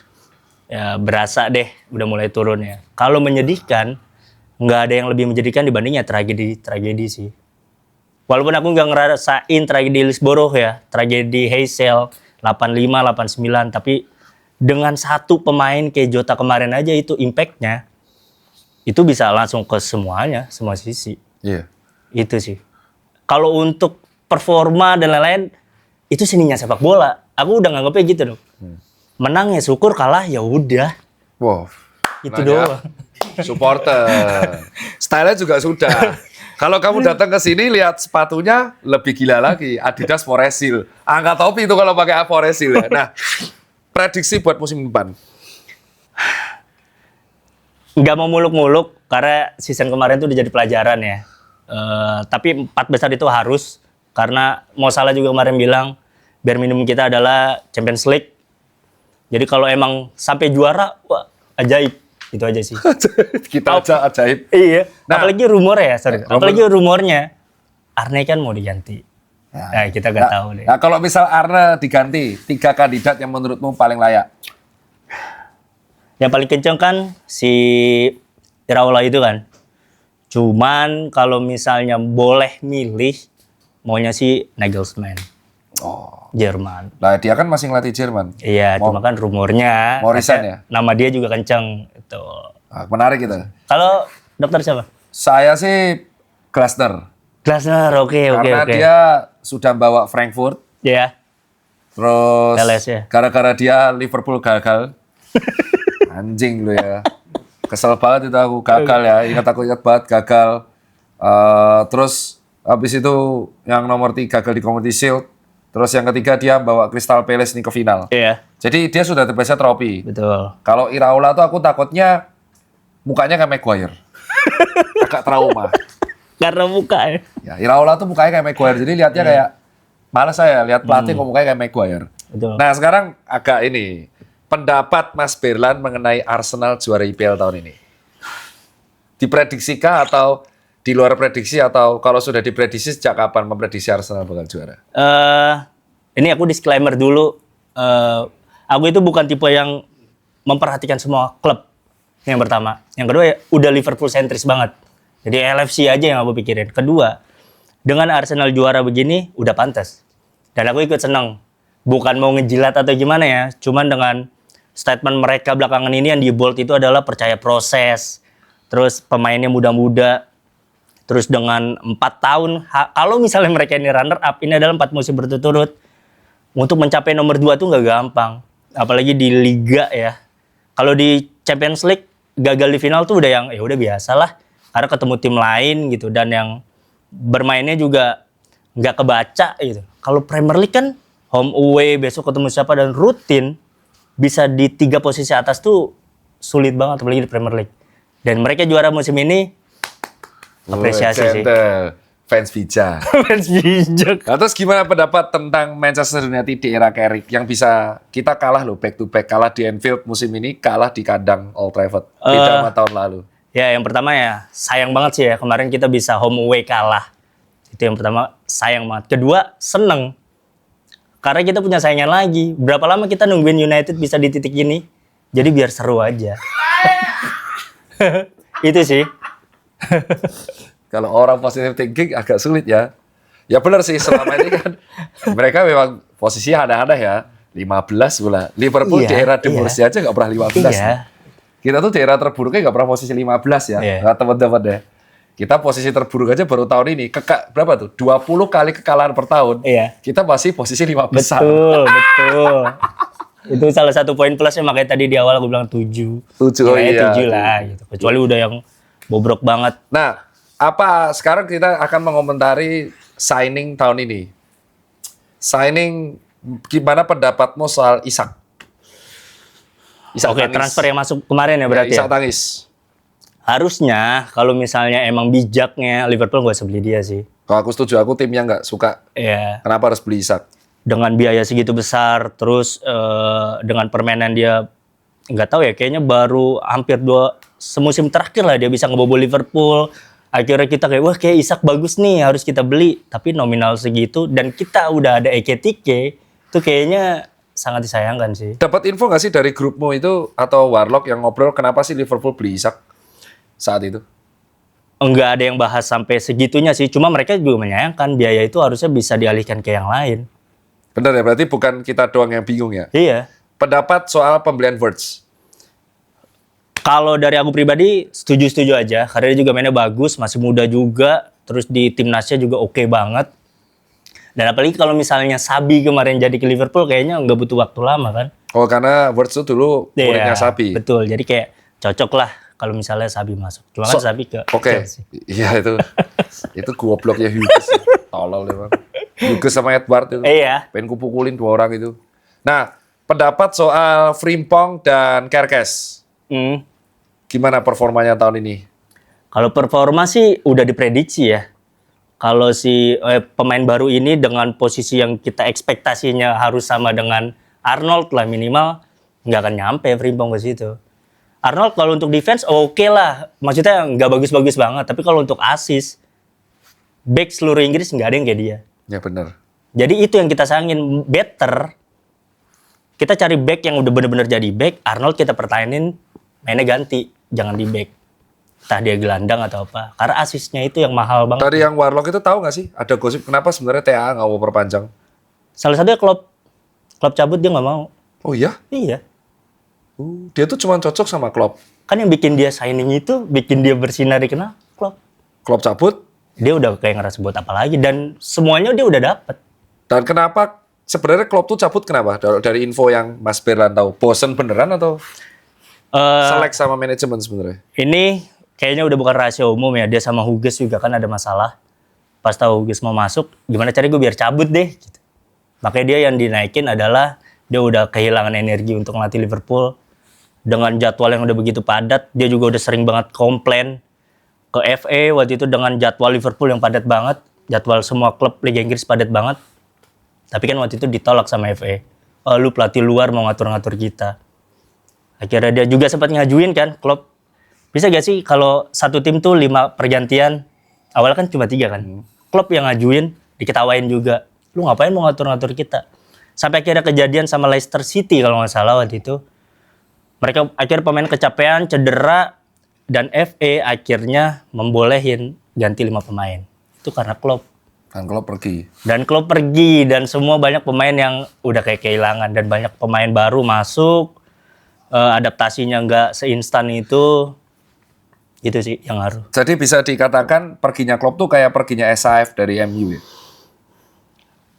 Speaker 2: ya berasa deh udah mulai turun ya. Kalau menyedihkan, nggak ada yang lebih menyedihkan dibandingnya tragedi sih. Walaupun aku nggak ngerasain tragedi Hillsborough ya, tragedi Heysel 85, 89, tapi dengan satu pemain kayak Jota kemarin aja itu impactnya itu bisa langsung ke semuanya, semua sisi.
Speaker 1: Iya.
Speaker 2: Itu sih. Kalau untuk performa dan lain-lain, itu seninya sepak bola. Aku udah nganggepnya gitu dong. Menang ya syukur, kalah ya udah.
Speaker 1: Wow.
Speaker 2: Itu
Speaker 1: Nanya,
Speaker 2: doang.
Speaker 1: Supporter. Style-nya juga sudah. Kalau kamu datang ke sini lihat sepatunya lebih gila lagi. Adidas Foresil. Angkat topi itu kalau pakai Foresil ya. Nah, prediksi buat musim depan.
Speaker 2: Nggak mau muluk-muluk karena season kemarin tuh udah jadi pelajaran ya. Tapi 4 besar itu harus karena Mo Salah juga kemarin bilang biar minimum kita adalah Champions League. Jadi kalau emang sampai juara, wah ajaib. Itu aja sih.
Speaker 1: Kita aja ajaib.
Speaker 2: Iya.
Speaker 1: Nah,
Speaker 2: apalagi rumornya, sorry.
Speaker 1: rumor-
Speaker 2: Apalagi rumornya Arne kan mau diganti. Nah, kita nggak tahu deh.
Speaker 1: Nah, kalau misal Arne diganti, 3 kandidat yang menurutmu paling layak.
Speaker 2: Yang paling kenceng kan si Iraola itu kan. Cuman kalau misalnya boleh milih, maunya si Nagelsmann.
Speaker 1: Oh.
Speaker 2: Jerman.
Speaker 1: Lah dia kan masih ngelatih Jerman.
Speaker 2: Iya, cuma kan rumornya.
Speaker 1: mau resign
Speaker 2: katanya
Speaker 1: ya?
Speaker 2: Nama dia juga kenceng. Itu.
Speaker 1: Ah, menarik gitu.
Speaker 2: Kalau dokter siapa?
Speaker 1: Saya sih Glasner.
Speaker 2: Glasner, oke.
Speaker 1: Karena dia sudah bawa Frankfurt.
Speaker 2: Ya,
Speaker 1: Terus
Speaker 2: LS ya.
Speaker 1: gara-gara dia Liverpool gagal. Anjing lu ya. Kesel banget itu aku gagal ya. Aku ingat banget gagal. Terus habis itu yang nomor 3 gagal di Community Shield. Terus yang ketiga dia bawa Crystal Palace nih ke final.
Speaker 2: Iya,
Speaker 1: Jadi dia sudah terbiasa trofi.
Speaker 2: betul.
Speaker 1: Kalau Iraola tuh aku takutnya mukanya kayak Maguire. Agak trauma.
Speaker 2: Karena muka ya.
Speaker 1: Ya, Iraola tuh mukanya kayak Maguire. Jadi lihatnya kayak males saya lihat pelatih kok mukanya kayak Maguire.
Speaker 2: Betul.
Speaker 1: Nah, sekarang agak ini pendapat Mas Berlan mengenai Arsenal juara IPL tahun ini. Diprediksikan atau di luar prediksi atau kalau sudah diprediksi sejak kapan memprediksi Arsenal bakal juara?
Speaker 2: Ini aku disclaimer dulu. Aku itu bukan tipe yang memperhatikan semua klub. Yang pertama. Yang kedua ya, udah Liverpool sentris banget. Jadi LFC aja yang aku pikirin. Kedua, dengan Arsenal juara begini udah pantas. Dan aku ikut seneng. Bukan mau ngejilat atau gimana ya. Cuman dengan statement mereka belakangan ini yang di bold itu adalah percaya proses. Terus pemainnya muda-muda. Terus dengan 4 tahun, kalau misalnya mereka ini runner up, ini adalah 4 musim berturut-turut. Untuk mencapai nomor 2 tuh nggak gampang. Apalagi di Liga ya. Kalau di Champions League, gagal di final tuh udah yang, ya udah biasalah. Karena ketemu tim lain gitu. Dan yang bermainnya juga nggak kebaca gitu. Kalau Premier League kan, home away, besok ketemu siapa, dan rutin. Bisa di 3 posisi atas tuh sulit banget, apalagi di Premier League. Dan mereka juara musim ini, apresiasi sih.
Speaker 1: Fans bijak.
Speaker 2: Fans bijak.
Speaker 1: Nah, terus gimana pendapat tentang Manchester United di era Carrick yang bisa kita kalah loh back to back, kalah di Anfield musim ini, kalah di kandang Old Trafford beda sama tahun lalu.
Speaker 2: Ya, yang pertama ya sayang banget sih ya kemarin kita bisa home away kalah. Itu yang pertama, sayang banget. Kedua, seneng. Karena kita punya saingan lagi. Berapa lama kita nungguin United bisa di titik ini? Jadi biar seru aja. Itu sih.
Speaker 1: Kalau orang positive thinking agak sulit ya. Ya benar sih, selama ini kan mereka memang posisinya ada-ada ya. 15 pula. Liverpool
Speaker 2: Iya,
Speaker 1: di era De Boerse aja nggak pernah 15.
Speaker 2: Iya.
Speaker 1: Kita tuh di era terburuknya nggak pernah posisi 15 ya.
Speaker 2: Iya.
Speaker 1: Nah, teman-teman deh. Kita posisi terburuk aja baru tahun ini. Berapa tuh? 20 kali kekalahan per tahun.
Speaker 2: Iya.
Speaker 1: Kita masih posisi 5 besar.
Speaker 2: Betul. Itu salah satu poin plusnya, makanya tadi di awal aku bilang 7.
Speaker 1: 7, oh iya.
Speaker 2: 7 lah gitu. Kecuali udah yang bobrok banget.
Speaker 1: Nah, apa sekarang kita akan mengomentari signing tahun ini. Signing, gimana pendapatmu soal Isak?
Speaker 2: Oke,
Speaker 1: Tangis.
Speaker 2: transfer yang masuk kemarin ya berarti
Speaker 1: Isak
Speaker 2: ya?
Speaker 1: Tangis.
Speaker 2: Harusnya kalau misalnya emang bijaknya Liverpool gak usah beli dia sih.
Speaker 1: Kalau aku setuju, aku tim yang nggak suka.
Speaker 2: Iya.
Speaker 1: Kenapa harus beli Isak?
Speaker 2: Dengan biaya segitu besar, terus dengan permainan dia nggak tahu ya, kayaknya baru hampir semusim terakhir lah dia bisa ngebobol Liverpool. Akhirnya kita kayak, wah kayak Isak bagus nih, harus kita beli. Tapi nominal segitu, dan kita udah ada Ekitike, itu kayaknya sangat disayangkan sih.
Speaker 1: Dapat info nggak sih dari grupmu itu atau Warlock yang ngobrol kenapa sih Liverpool beli Isak saat itu?
Speaker 2: Enggak ada yang bahas sampai segitunya sih. Cuma mereka juga menyayangkan biaya itu harusnya bisa dialihkan ke yang lain.
Speaker 1: Benar ya, berarti bukan kita doang yang bingung ya?
Speaker 2: Iya.
Speaker 1: Pendapat soal pembelian Wirtz?
Speaker 2: Kalau dari aku pribadi setuju-setuju aja. Karena dia juga mainnya bagus, masih muda juga. Terus di timnasnya juga oke banget. Dan apalagi kalau misalnya Sabi kemarin jadi ke Liverpool kayaknya nggak butuh waktu lama kan.
Speaker 1: Oh, karena Wirtz itu dulu muridnya
Speaker 2: Iya,
Speaker 1: Sabi.
Speaker 2: betul. Jadi kayak cocok lah kalau misalnya Sabi masuk. Cuma kan Sabi ke
Speaker 1: Oke,
Speaker 2: Chelsea.
Speaker 1: iya itu gobloknya Hughes. Tolol emang. Hughes sama Edward itu.
Speaker 2: Iya.
Speaker 1: Pengen kupukulin 2 orang itu. Nah, pendapat soal Frimpong dan Kerkes.
Speaker 2: Hmm.
Speaker 1: Gimana performanya tahun ini?
Speaker 2: Kalau performa sih udah diprediksi ya. Kalau si pemain baru ini dengan posisi yang kita ekspektasinya harus sama dengan Arnold lah minimal, nggak akan nyampe Frimpong ke situ. Arnold kalau untuk defense oke lah, maksudnya nggak bagus-bagus banget. Tapi kalau untuk assist, back seluruh Inggris nggak ada yang kayak dia.
Speaker 1: Ya benar.
Speaker 2: Jadi itu yang kita sayangin, better kita cari back yang udah bener-bener jadi back. Arnold kita pertahanin, mainnya ganti, jangan di back. Entah dia gelandang atau apa. Karena asisnya itu yang mahal banget.
Speaker 1: Tadi yang Warlock itu tahu nggak sih? Ada gosip kenapa sebenarnya TA nggak mau perpanjang?
Speaker 2: Salah satunya klub cabut dia nggak mau.
Speaker 1: Oh iya?
Speaker 2: Iya.
Speaker 1: Dia tuh cuma cocok sama Klopp.
Speaker 2: Kan yang bikin dia signing itu, bikin dia bersinar di kenal klub.
Speaker 1: Klopp cabut.
Speaker 2: Dia udah kayak ngerasa buat apa lagi. Dan semuanya dia udah dapet.
Speaker 1: Dan kenapa sebenarnya Klopp tuh cabut kenapa? Dari info yang Mas Berlan tahu, bosen beneran atau selek sama manajemen sebenarnya?
Speaker 2: Ini kayaknya udah bukan rahasia umum ya. Dia sama Hughes juga kan ada masalah. Pas tahu Hughes mau masuk, gimana caranya gue biar cabut deh. Gitu. Makanya dia yang dinaikin adalah dia udah kehilangan energi untuk ngelatih Liverpool. Dengan jadwal yang udah begitu padat, dia juga udah sering banget komplain ke FA waktu itu dengan jadwal Liverpool yang padat banget. Jadwal semua klub Liga Inggris padat banget. Tapi kan waktu itu ditolak sama FA. Oh, lu pelatih luar mau ngatur-ngatur kita. Akhirnya dia juga sempat ngajuin kan, klub. Bisa gak sih kalau satu tim tuh 5 pergantian, awalnya kan cuma 3 kan. Klub yang ngajuin, diketawain juga. Lu ngapain mau ngatur-ngatur kita? Sampai akhirnya kejadian sama Leicester City kalau nggak salah waktu itu. Mereka akhirnya pemain kecapean, cedera, dan FA akhirnya membolehin ganti 5 pemain. Itu karena Klopp.
Speaker 1: Dan Klopp pergi.
Speaker 2: Dan Klopp pergi, dan semua banyak pemain yang udah kayak kehilangan. Dan banyak pemain baru masuk, adaptasinya nggak seinstan itu sih yang ngaruh.
Speaker 1: Jadi bisa dikatakan perginya Klopp tuh kayak perginya SAF dari MU ya?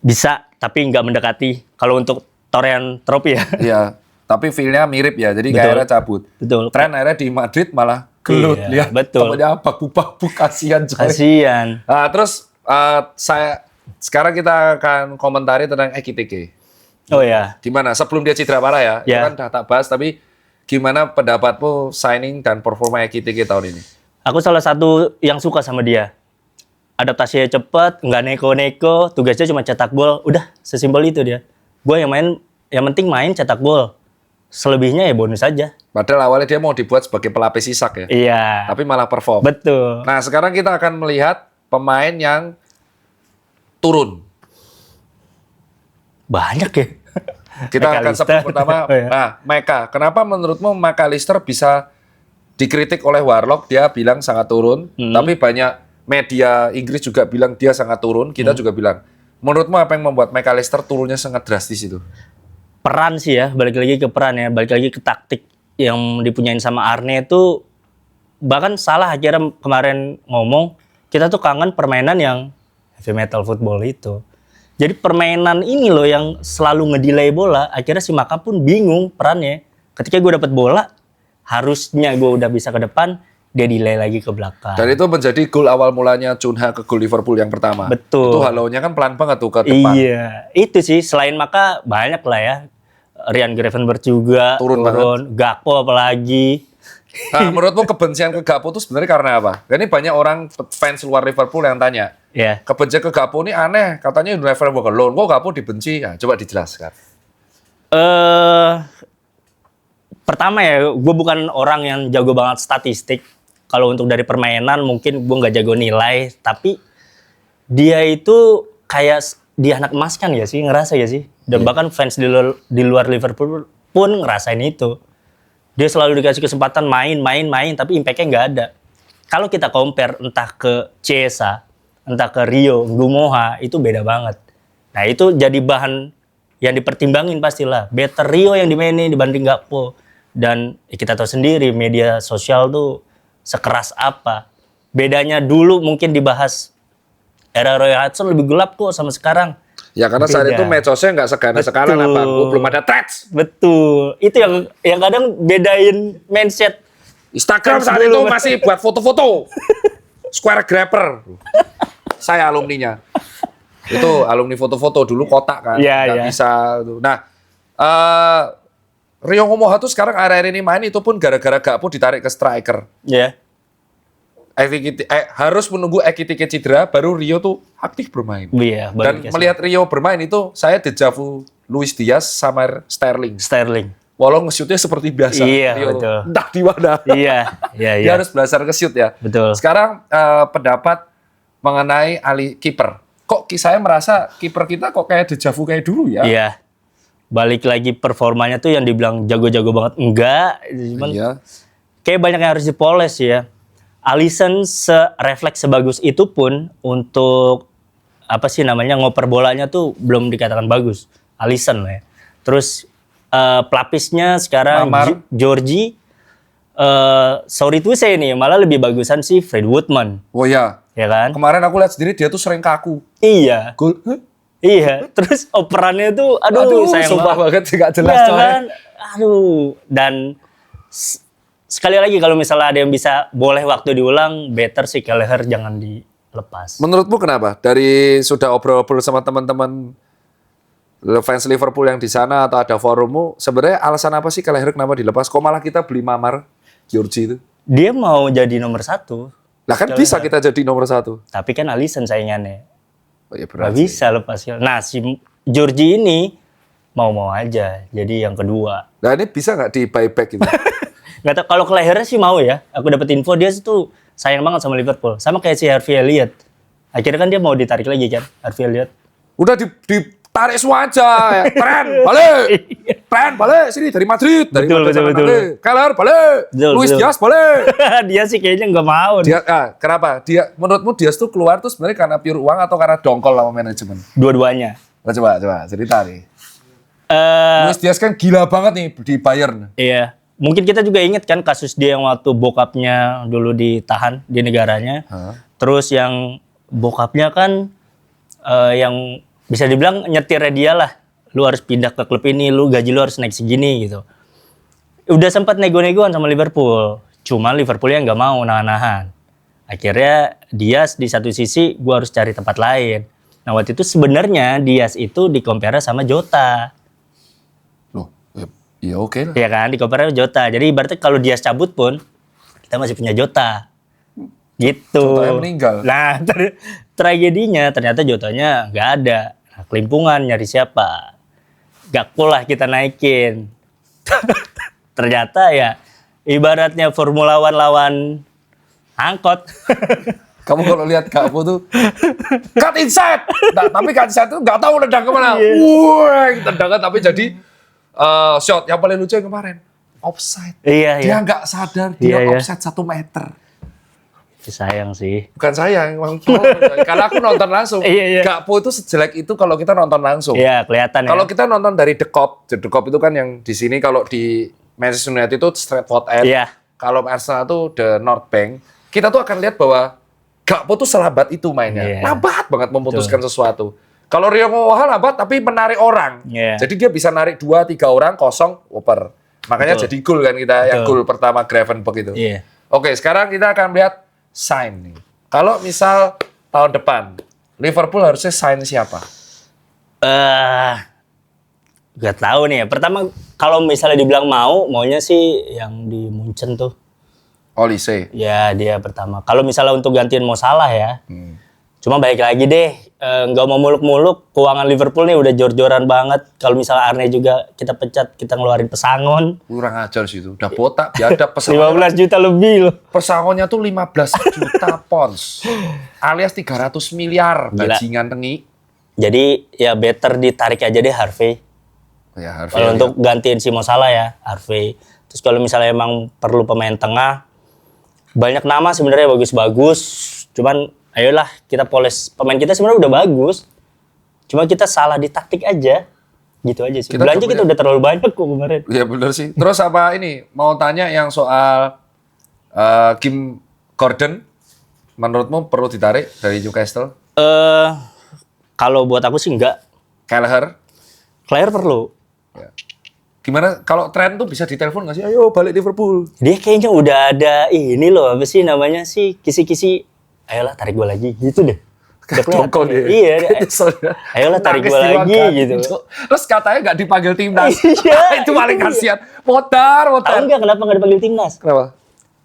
Speaker 2: Bisa, tapi nggak mendekati. Kalau untuk Torreon Trophy ya.
Speaker 1: Iya, tapi feel-nya mirip ya, jadi kayak akhirnya cabut.
Speaker 2: Betul.
Speaker 1: Tren akhirnya di Madrid malah gelut,
Speaker 2: Iya,
Speaker 1: lihat
Speaker 2: betul.
Speaker 1: pokoknya baku-baku kasihan coy.
Speaker 2: Kasian.
Speaker 1: Nah, terus sekarang kita akan komentari tentang Ekitike.
Speaker 2: Oh ya.
Speaker 1: Gimana? Sebelum dia cedera parah ya, itu
Speaker 2: Ya.
Speaker 1: kan udah tak bahas, tapi gimana pendapatmu signing dan performa Ekitike tahun ini?
Speaker 2: Aku salah satu yang suka sama dia. Adaptasinya cepet, nggak neko-neko, tugasnya cuma cetak gol. Udah, sesimpel itu dia. Gue yang penting main cetak gol. Selebihnya ya bonus aja.
Speaker 1: Padahal awalnya dia mau dibuat sebagai pelapis Isak ya,
Speaker 2: Iya.
Speaker 1: tapi malah perform.
Speaker 2: Betul.
Speaker 1: Nah, sekarang kita akan melihat pemain yang turun.
Speaker 2: Banyak ya.
Speaker 1: Kita akan
Speaker 2: McAllister.
Speaker 1: sebut pertama.
Speaker 2: Oh, ya.
Speaker 1: Nah, Meka. Kenapa menurutmu McAllister bisa dikritik oleh Warlock? Dia bilang sangat turun. Tapi banyak media Inggris juga bilang dia sangat turun. Kita juga bilang. Menurutmu apa yang membuat McAllister turunnya sangat drastis itu?
Speaker 2: Peran sih ya, balik lagi ke peran ya. Balik lagi ke taktik yang dipunyain sama Arne itu. Bahkan salah akhirnya kemarin ngomong, kita tuh kangen permainan yang heavy metal football itu. Jadi permainan ini loh yang selalu ngedelay bola, akhirnya si Maka pun bingung perannya. Ketika gue dapet bola, harusnya gue udah bisa ke depan, dia delay lagi ke belakang.
Speaker 1: Dan itu menjadi gol awal mulanya Cunha ke gol Liverpool yang pertama.
Speaker 2: Betul.
Speaker 1: Itu halonya kan pelan banget tuh ke depan.
Speaker 2: Iya, itu sih selain Maka banyak lah ya. Ryan Gravenberch juga
Speaker 1: Turun banget.
Speaker 2: Gakpo apalagi.
Speaker 1: Nah, menurutmu kebencian ke Gakpo itu sebenarnya karena apa? Ini banyak orang fans luar Liverpool yang tanya.
Speaker 2: Ya.
Speaker 1: Kebencian ke Gakpo ini aneh, katanya never walk alone. Kok Gakpo dibenci? Nah, coba dijelaskan.
Speaker 2: Pertama ya, gue bukan orang yang jago banget statistik. Kalau untuk dari permainan mungkin gue nggak jago nilai, tapi dia itu kayak dia anak emas kan ya sih, ngerasa ya sih. Dan bahkan fans di luar Liverpool pun ngerasain itu. Dia selalu dikasih kesempatan main, tapi impact-nya nggak ada. Kalau kita compare entah ke Chiesa, entah ke Rio, Gumoha, itu beda banget. Nah itu jadi bahan yang dipertimbangin pastilah. Better Rio yang dimainin dibanding Gakpo. Dan kita tahu sendiri media sosial tuh sekeras apa. Bedanya dulu mungkin dibahas era Roy Hodgson lebih gelap kok sama sekarang.
Speaker 1: Ya karena saat
Speaker 2: Beda.
Speaker 1: itu medsosnya nggak segana sekarang apa, belum ada threads.
Speaker 2: Betul. Itu yang kadang bedain mindset.
Speaker 1: Instagram
Speaker 2: Threads
Speaker 1: saat
Speaker 2: dulu.
Speaker 1: itu masih buat foto-foto. Square Grapper. Saya alumninya. Itu alumni foto-foto dulu kotak kan.
Speaker 2: Iya,
Speaker 1: Nggak
Speaker 2: iya.
Speaker 1: bisa. Nah, Rio Ngomoha tuh sekarang akhir-akhir ini main itu pun gara-gara Gakpo ditarik ke striker.
Speaker 2: Ya.
Speaker 1: Harus menunggu Ekitike cedera baru Rio tuh aktif bermain.
Speaker 2: Iya,
Speaker 1: Dan melihat Rio bermain itu saya dejavu Luis Diaz sama Sterling.
Speaker 2: Sterling.
Speaker 1: Walau nge-shootnya seperti biasa.
Speaker 2: Iya,
Speaker 1: Rio
Speaker 2: betul.
Speaker 1: entah di mana.
Speaker 2: Iya, iya.
Speaker 1: Dia harus belajar nge-shoot ya.
Speaker 2: Betul.
Speaker 1: Sekarang pendapat mengenai kiper. Kok saya merasa kiper kita kok kayak dejavu kayak dulu ya?
Speaker 2: Iya. Balik lagi performanya tuh yang dibilang jago-jago banget enggak, cuman
Speaker 1: Iya.
Speaker 2: kayak banyak yang harus dipoles ya. Alisson refleks sebagus itu pun untuk apa sih namanya ngoper bolanya tuh belum dikatakan bagus. Alisson lah ya. Terus pelapisnya sekarang
Speaker 1: Mamar.
Speaker 2: Georgie sorry to say nih malah lebih bagusan sih Fred Woodman,
Speaker 1: Oh ya.
Speaker 2: ya kan?
Speaker 1: Kemarin aku lihat sendiri dia tuh sering kaku.
Speaker 2: Iya.
Speaker 1: Gol. Hah?
Speaker 2: Iya, terus operannya tuh aduh sayang
Speaker 1: sumpah banget sih gak jelas
Speaker 2: Iya
Speaker 1: coy.
Speaker 2: kan? Aduh, dan sekali lagi kalau misalnya ada yang bisa boleh waktu diulang, better sih Kelleher jangan dilepas.
Speaker 1: Menurutmu kenapa? Dari sudah obrol-obrol sama teman-teman fans Liverpool yang di sana atau ada forummu, sebenarnya alasan apa sih Kelleher kenapa dilepas? Kok malah kita beli Mamar, Georgie itu?
Speaker 2: Dia mau jadi nomor 1,
Speaker 1: Lah kan bisa kita jadi nomor 1.
Speaker 2: tapi kan Alisson saingannya.
Speaker 1: Oh iya
Speaker 2: Gak
Speaker 1: berat.
Speaker 2: bisa lepas. Nah si Georgie ini mau-mau aja jadi yang kedua.
Speaker 1: Nah ini bisa nggak di buyback gitu?
Speaker 2: Nggak tahu kalau Kelleher sih mau ya. Aku dapat info dia tuh sayang banget sama Liverpool. Sama kayak si Harvey Elliott. Akhirnya kan dia mau ditarik lagi kan, Harvey Elliott.
Speaker 1: Udah ditarik semua aja. Ya. Tren, balik. Tren, balik. Sini dari Madrid. Dari
Speaker 2: Betul,
Speaker 1: Madrid
Speaker 2: betul,
Speaker 1: sama
Speaker 2: betul.
Speaker 1: Madrid. Keller, balik.
Speaker 2: Betul,
Speaker 1: Luis
Speaker 2: betul.
Speaker 1: Diaz, balik.
Speaker 2: Dia sih kayaknya nggak mau.
Speaker 1: Kenapa? Menurutmu Diaz tuh keluar tuh sebenarnya karena pure uang atau karena dongkol sama manajemen?
Speaker 2: Dua-duanya.
Speaker 1: Nah, coba cerita nih.
Speaker 2: Eh
Speaker 1: Luis Diaz kan gila banget nih di Bayern.
Speaker 2: iya. Mungkin kita juga inget kan kasus dia yang waktu bokapnya dulu ditahan di negaranya. Terus yang bokapnya kan yang bisa dibilang nyetirnya dia lah. Lu harus pindah ke klub ini, lu gaji lu harus naik segini gitu. Udah sempat nego-negoan sama Liverpool. Cuma Liverpoolnya nggak mau nahan-nahan. Akhirnya Diaz di satu sisi gua harus cari tempat lain. Nah waktu itu sebenarnya Diaz itu di-compare sama Jota.
Speaker 1: Loh, ya oke lah.
Speaker 2: Ya kan, di-compare sama Jota. Jadi ibaratnya kalau Diaz cabut pun kita masih punya Jota. Gitu.
Speaker 1: Jotanya meninggal.
Speaker 2: Nah, tragedinya ternyata Jotanya nggak ada. Nah, kelimpungan nyari siapa? Gakpo lah kita naikin. Ternyata ya ibaratnya Formula One lawan angkot.
Speaker 1: Kamu kalau lihat Gakpo tuh cut inside. Nah, tapi cut inside tuh nggak tahu nendang kemana. Wah, tendangan tapi jadi shot. Yang paling lucu yang kemarin offside.
Speaker 2: Iya,
Speaker 1: Dia
Speaker 2: iya.
Speaker 1: nggak sadar dia
Speaker 2: Iya, iya.
Speaker 1: offside 1 meter.
Speaker 2: Sayang sih.
Speaker 1: Bukan sayang, emang karena aku nonton langsung.
Speaker 2: Iya, iya.
Speaker 1: Gakpo itu sejelek itu kalau kita nonton langsung.
Speaker 2: Iya, kelihatan
Speaker 1: Kalau
Speaker 2: ya.
Speaker 1: kita nonton dari The Cop itu kan yang di sini kalau di Manchester United itu Stratford End.
Speaker 2: Iya.
Speaker 1: Kalau Arsenal itu The North Bank. Kita tuh akan lihat bahwa Gakpo tuh selambat itu mainnya.
Speaker 2: Iya.
Speaker 1: Lambat banget memutuskan sesuatu. Kalau Rio Ngomoha lambat tapi menarik orang.
Speaker 2: Iya.
Speaker 1: Jadi dia bisa narik 2-3 orang kosong oper. Makanya
Speaker 2: Betul.
Speaker 1: jadi gol kan kita yang
Speaker 2: Betul.
Speaker 1: gol pertama Gravenberch itu.
Speaker 2: Iya.
Speaker 1: Oke, sekarang kita akan lihat sign nih. Kalau misal tahun depan Liverpool harusnya sign siapa?
Speaker 2: Gak tahu nih ya. Pertama kalau misalnya dibilang maunya sih yang di Munchen tuh.
Speaker 1: Olise.
Speaker 2: Ya dia pertama. Kalau misalnya untuk gantiin Mo Salah ya. Cuma balik lagi deh. Nggak mau muluk-muluk. Keuangan Liverpool nih udah jor-joran banget. Kalau misalnya Arne juga kita pecat, kita ngeluarin pesangon.
Speaker 1: Kurang ajar sih itu. Udah botak, biadab pesangon.
Speaker 2: 15 juta lebih loh.
Speaker 1: Pesangonnya tuh 15 juta pounds. Alias 300 miliar.
Speaker 2: Gila.
Speaker 1: Bajingan tengi.
Speaker 2: Jadi ya better ditarik aja deh Harvey.
Speaker 1: Ya, Harvey
Speaker 2: Kalau
Speaker 1: Elliott.
Speaker 2: untuk gantiin si Mo Salah ya Harvey. Terus kalau misalnya emang perlu pemain tengah, banyak nama sebenarnya bagus-bagus. Cuman ayolah kita poles pemain kita sebenarnya udah bagus. Cuma kita salah di taktik aja. Gitu aja sih.
Speaker 1: Kita
Speaker 2: Belanja
Speaker 1: coba
Speaker 2: kita udah terlalu banyak kok kemarin.
Speaker 1: Ya bener sih. Terus apa ini? Mau tanya yang soal Kim Gordon, menurutmu perlu ditarik dari Newcastle?
Speaker 2: Kalau buat aku sih enggak.
Speaker 1: Kelleher?
Speaker 2: Claire perlu.
Speaker 1: Ya. Gimana kalau tren tuh bisa ditelepon nggak sih? Ayo balik Liverpool.
Speaker 2: Dia kayaknya udah ada ini loh, apa sih namanya sih? Kisi-kisi. Ayolah tarik gue lagi gitu deh. Udah kelihatan
Speaker 1: Dongkol
Speaker 2: ya.
Speaker 1: dia.
Speaker 2: Iya.
Speaker 1: Nyesel dia.
Speaker 2: Ayolah tarik
Speaker 1: Nangis
Speaker 2: gue
Speaker 1: di ruang
Speaker 2: lagi
Speaker 1: ganti,
Speaker 2: gitu.
Speaker 1: Cuk. Terus katanya nggak dipanggil timnas.
Speaker 2: Iya,
Speaker 1: Itu paling
Speaker 2: iya.
Speaker 1: kasihan. Motar.
Speaker 2: Tahu nggak kenapa nggak dipanggil timnas?
Speaker 1: Kenapa?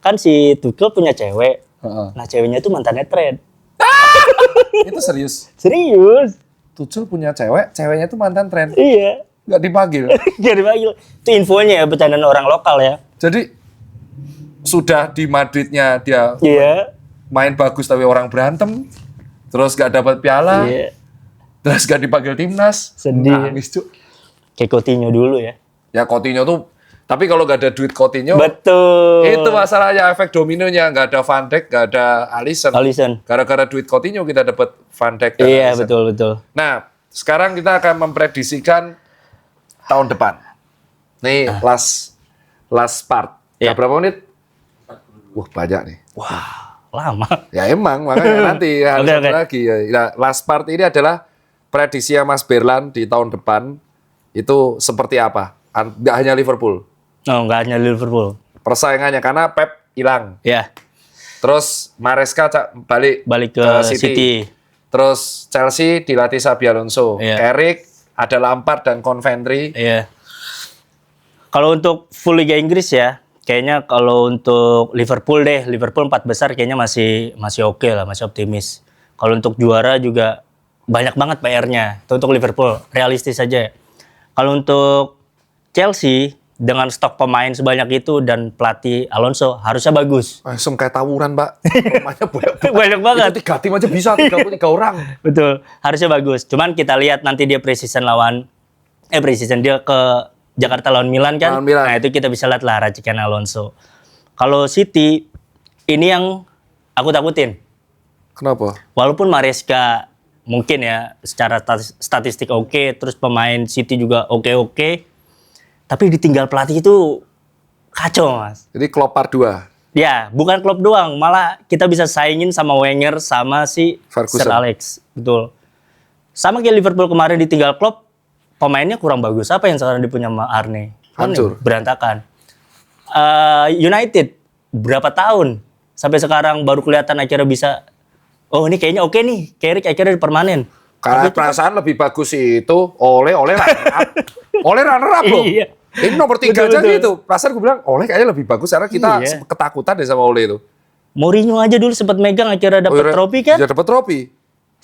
Speaker 2: Kan si Tuchel punya cewek.
Speaker 1: Heeh.
Speaker 2: Nah ceweknya itu mantannya Trent.
Speaker 1: Itu serius.
Speaker 2: Serius?
Speaker 1: Tuchel punya cewek, ceweknya itu mantan tren.
Speaker 2: Iya.
Speaker 1: Nggak dipanggil.
Speaker 2: Gak dipanggil. Itu infonya ya, bercandaan orang lokal ya.
Speaker 1: Jadi sudah di Madridnya dia
Speaker 2: Iya.
Speaker 1: main bagus tapi orang berantem, terus gak dapat piala,
Speaker 2: Iya.
Speaker 1: terus gak dipanggil timnas,
Speaker 2: Sedih.
Speaker 1: nangis Cuk.
Speaker 2: Kayak Coutinho dulu ya.
Speaker 1: Ya Coutinho tuh, tapi kalau gak ada duit Coutinho,
Speaker 2: Betul.
Speaker 1: itu masalahnya efek dominonya, gak ada Van Dijk, gak ada Alisson.
Speaker 2: Alisson.
Speaker 1: Gara-gara duit Coutinho kita dapat Van Dijk dan
Speaker 2: Iya,
Speaker 1: Alisson.
Speaker 2: betul.
Speaker 1: Nah, sekarang kita akan memprediksikan tahun depan. Nih last part.
Speaker 2: Iya.
Speaker 1: Berapa menit? Wah banyak nih.
Speaker 2: Wah, lama.
Speaker 1: Ya emang, makanya nanti harus
Speaker 2: Oke,
Speaker 1: ada
Speaker 2: oke.
Speaker 1: lagi. Nah, last part ini adalah prediksi Mas Berlan di tahun depan itu seperti apa? Nggak hanya Liverpool.
Speaker 2: Oh, nggak hanya Liverpool.
Speaker 1: Persaingannya karena Pep hilang.
Speaker 2: Ya,
Speaker 1: Terus Maresca balik
Speaker 2: balik ke City.
Speaker 1: Terus Chelsea dilatih Xabi Alonso.
Speaker 2: Iya.
Speaker 1: Carrick, ada Lampard dan Coventry.
Speaker 2: Iya. Kalau untuk full Liga Inggris ya, kayaknya kalau untuk Liverpool deh, Liverpool 4 besar kayaknya masih oke lah, masih optimis. Kalau untuk juara juga banyak banget PR-nya. Itu untuk Liverpool, realistis saja. Kalau untuk Chelsea dengan stok pemain sebanyak itu dan pelatih Alonso harusnya bagus.
Speaker 1: Langsung kayak tawuran, Pak. Pemainnya banyak banget.
Speaker 2: Banyak banget.
Speaker 1: Itu 3 tim aja bisa, 33 orang.
Speaker 2: Betul, harusnya bagus. Cuman kita lihat nanti dia preseason dia ke Jakarta lawan Milan kan.
Speaker 1: Lawan Milan.
Speaker 2: Nah, itu kita bisa lihat lah racikan Alonso. Kalau City ini yang aku takutin.
Speaker 1: Kenapa?
Speaker 2: Walaupun Maresca mungkin ya secara statistik oke, terus pemain City juga oke, tapi ditinggal pelatih itu kacau, Mas.
Speaker 1: Jadi Klopp part 2.
Speaker 2: Ya, bukan Klopp doang, malah kita bisa saingin sama Wenger sama si
Speaker 1: Ferguson.
Speaker 2: Sir Alex. Betul. Sama kayak Liverpool kemarin ditinggal Klopp, pemainnya kurang bagus. Apa yang sekarang dipunya sama Arne?
Speaker 1: Hancur.
Speaker 2: Berantakan. United berapa tahun sampai sekarang baru kelihatan akhirnya bisa. Oh, ini kayaknya oke nih. Carrick akhirnya permanen.
Speaker 1: Karena perasaan lebih bagus itu oleh runner up. Oleh runner up loh.
Speaker 2: Iya.
Speaker 1: Ini nomor 3
Speaker 2: Betul,
Speaker 1: aja
Speaker 2: betul.
Speaker 1: gitu. Perasaan gue bilang oleh kayaknya lebih bagus karena kita
Speaker 2: Iya.
Speaker 1: ketakutan deh sama oleh itu.
Speaker 2: Mourinho aja dulu sempat megang akhirnya dapat trofi kan.
Speaker 1: Ya dapat trofi.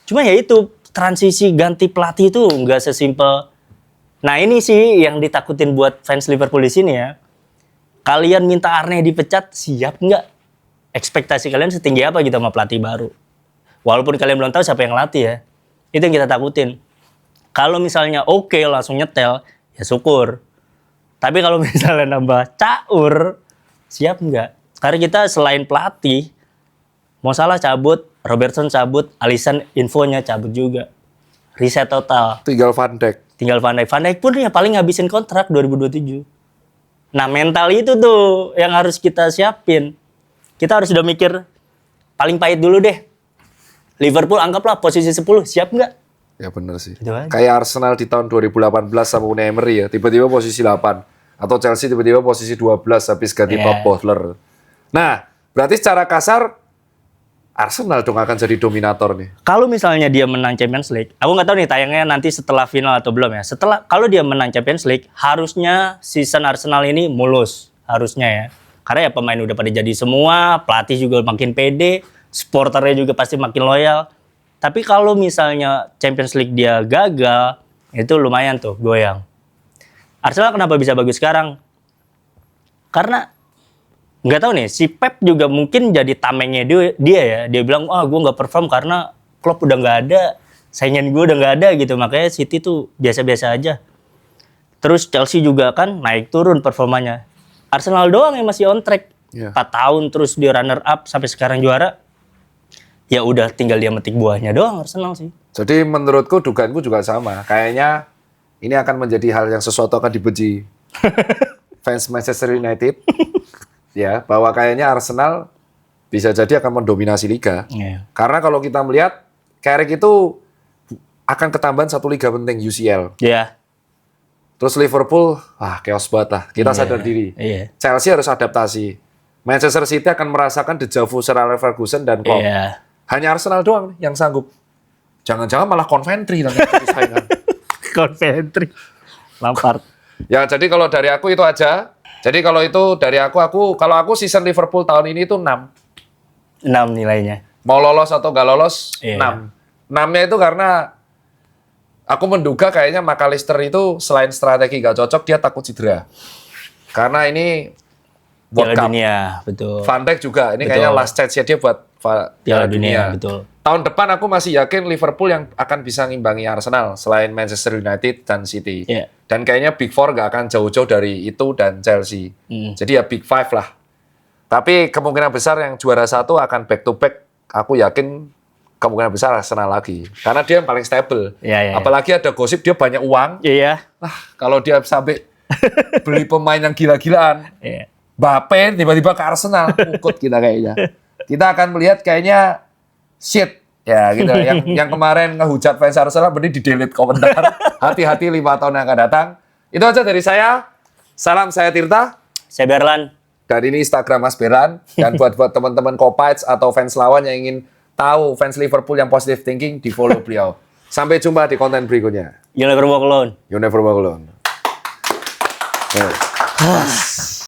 Speaker 2: Cuma ya itu transisi ganti pelatih itu nggak sesimpel. Nah ini sih yang ditakutin buat fans Liverpool di sini ya. Kalian minta Arne dipecat, siap nggak? Ekspektasi kalian setinggi apa gitu sama pelatih baru? Walaupun kalian belum tahu siapa yang latih ya. Itu yang kita takutin. Kalau misalnya oke langsung nyetel, ya syukur. Tapi kalau misalnya nambah caur, siap nggak? Karena kita selain pelatih, Mo Salah cabut, Robertson cabut, Alisson infonya cabut juga. Reset total.
Speaker 1: Tinggal Van Dijk.
Speaker 2: Tinggal Van Dijk. Van Dijk pun ya paling ngabisin kontrak 2027. Nah mental itu tuh yang harus kita siapin. Kita harus udah mikir paling pahit dulu deh. Liverpool anggaplah posisi 10, siap nggak?
Speaker 1: Ya bener sih.
Speaker 2: Gitu aja.
Speaker 1: Kayak Arsenal di tahun 2018 sama Unai Emery ya. Tiba-tiba posisi 8. Atau Chelsea tiba-tiba posisi 12 habis ganti
Speaker 2: Iya.
Speaker 1: Pep Butler. Nah, berarti secara kasar Arsenal dong akan jadi dominator nih.
Speaker 2: Kalau misalnya dia menang Champions League, aku nggak tahu nih tayangnya nanti setelah final atau belum ya. Kalau dia menang Champions League, harusnya season Arsenal ini mulus, harusnya ya. Karena ya pemain udah pada jadi semua, pelatih juga makin pede, supporternya juga pasti makin loyal. Tapi kalau misalnya Champions League dia gagal, itu lumayan tuh goyang. Arsenal kenapa bisa bagus sekarang? Karena nggak tahu nih, si Pep juga mungkin jadi tamengnya dia ya. Dia bilang, gue nggak perform karena Klopp udah nggak ada. saingan gue udah nggak ada gitu, makanya City tuh biasa-biasa aja. Terus Chelsea juga kan naik turun performanya. Arsenal doang yang masih on track.
Speaker 1: Iya.
Speaker 2: 4 tahun terus dia runner up sampai sekarang juara. Ya udah tinggal dia metik buahnya doang Arsenal sih.
Speaker 1: Jadi menurutku dugaanku juga sama. Kayaknya ini akan menjadi hal yang sesuatu akan dibenci fans Manchester United. Ya, bahwa kayaknya Arsenal bisa jadi akan mendominasi liga.
Speaker 2: Iya.
Speaker 1: Karena kalau kita melihat Carrick itu akan ketambahan satu liga penting UCL.
Speaker 2: Iya.
Speaker 1: Terus Liverpool, chaos banget lah. Kita
Speaker 2: Iya,
Speaker 1: sadar diri.
Speaker 2: iya.
Speaker 1: Chelsea harus adaptasi. Manchester City akan merasakan deja vu Sir Alex Ferguson dan Klopp.
Speaker 2: Iya.
Speaker 1: Hanya Arsenal doang nih yang sanggup. Jangan-jangan malah Coventry yang jadi saingan.
Speaker 2: Coventry. Lampard.
Speaker 1: Ya, jadi kalau dari aku itu aja. Jadi kalau itu dari aku kalau aku season Liverpool tahun ini itu 6.
Speaker 2: 6 nilainya.
Speaker 1: Mau lolos atau nggak lolos,
Speaker 2: Iya.
Speaker 1: 6. 6-nya itu karena aku menduga kayaknya McAllister itu selain strategi nggak cocok, dia takut cedera. Karena ini World
Speaker 2: Piala
Speaker 1: Cup.
Speaker 2: Dunia, betul.
Speaker 1: Van Dijk juga, ini
Speaker 2: Betul.
Speaker 1: kayaknya last chance-nya dia buat
Speaker 2: Piala Dunia, betul.
Speaker 1: Tahun depan aku masih yakin Liverpool yang akan bisa ngimbangi Arsenal selain Manchester United dan City.
Speaker 2: Iya.
Speaker 1: Dan kayaknya Big Four nggak akan jauh-jauh dari itu dan Chelsea. Jadi ya Big Five lah. Tapi kemungkinan besar yang juara 1 akan back to back. Aku yakin kemungkinan besar Arsenal lagi. Karena dia yang paling stable.
Speaker 2: Iya, iya.
Speaker 1: Apalagi ada gosip dia banyak uang.
Speaker 2: Iya.
Speaker 1: Kalau dia sampai beli pemain yang gila-gilaan.
Speaker 2: Iya.
Speaker 1: Mbappe tiba-tiba ke Arsenal, ukut kita kayaknya. Kita akan melihat kayaknya shit ya gitu. Yang kemarin ngehujat fans Arsenal mending di-delete komentar. Hati-hati 5 tahun yang akan datang. Itu aja dari saya. Salam, saya Tirta.
Speaker 2: Saya Berlan.
Speaker 1: Dan ini Instagram Mas Beran. Dan buat teman-teman Kopites atau fans lawan yang ingin tahu fans Liverpool yang positive thinking, di follow beliau. Sampai jumpa di konten berikutnya.
Speaker 2: You never walk alone.
Speaker 1: You never walk alone.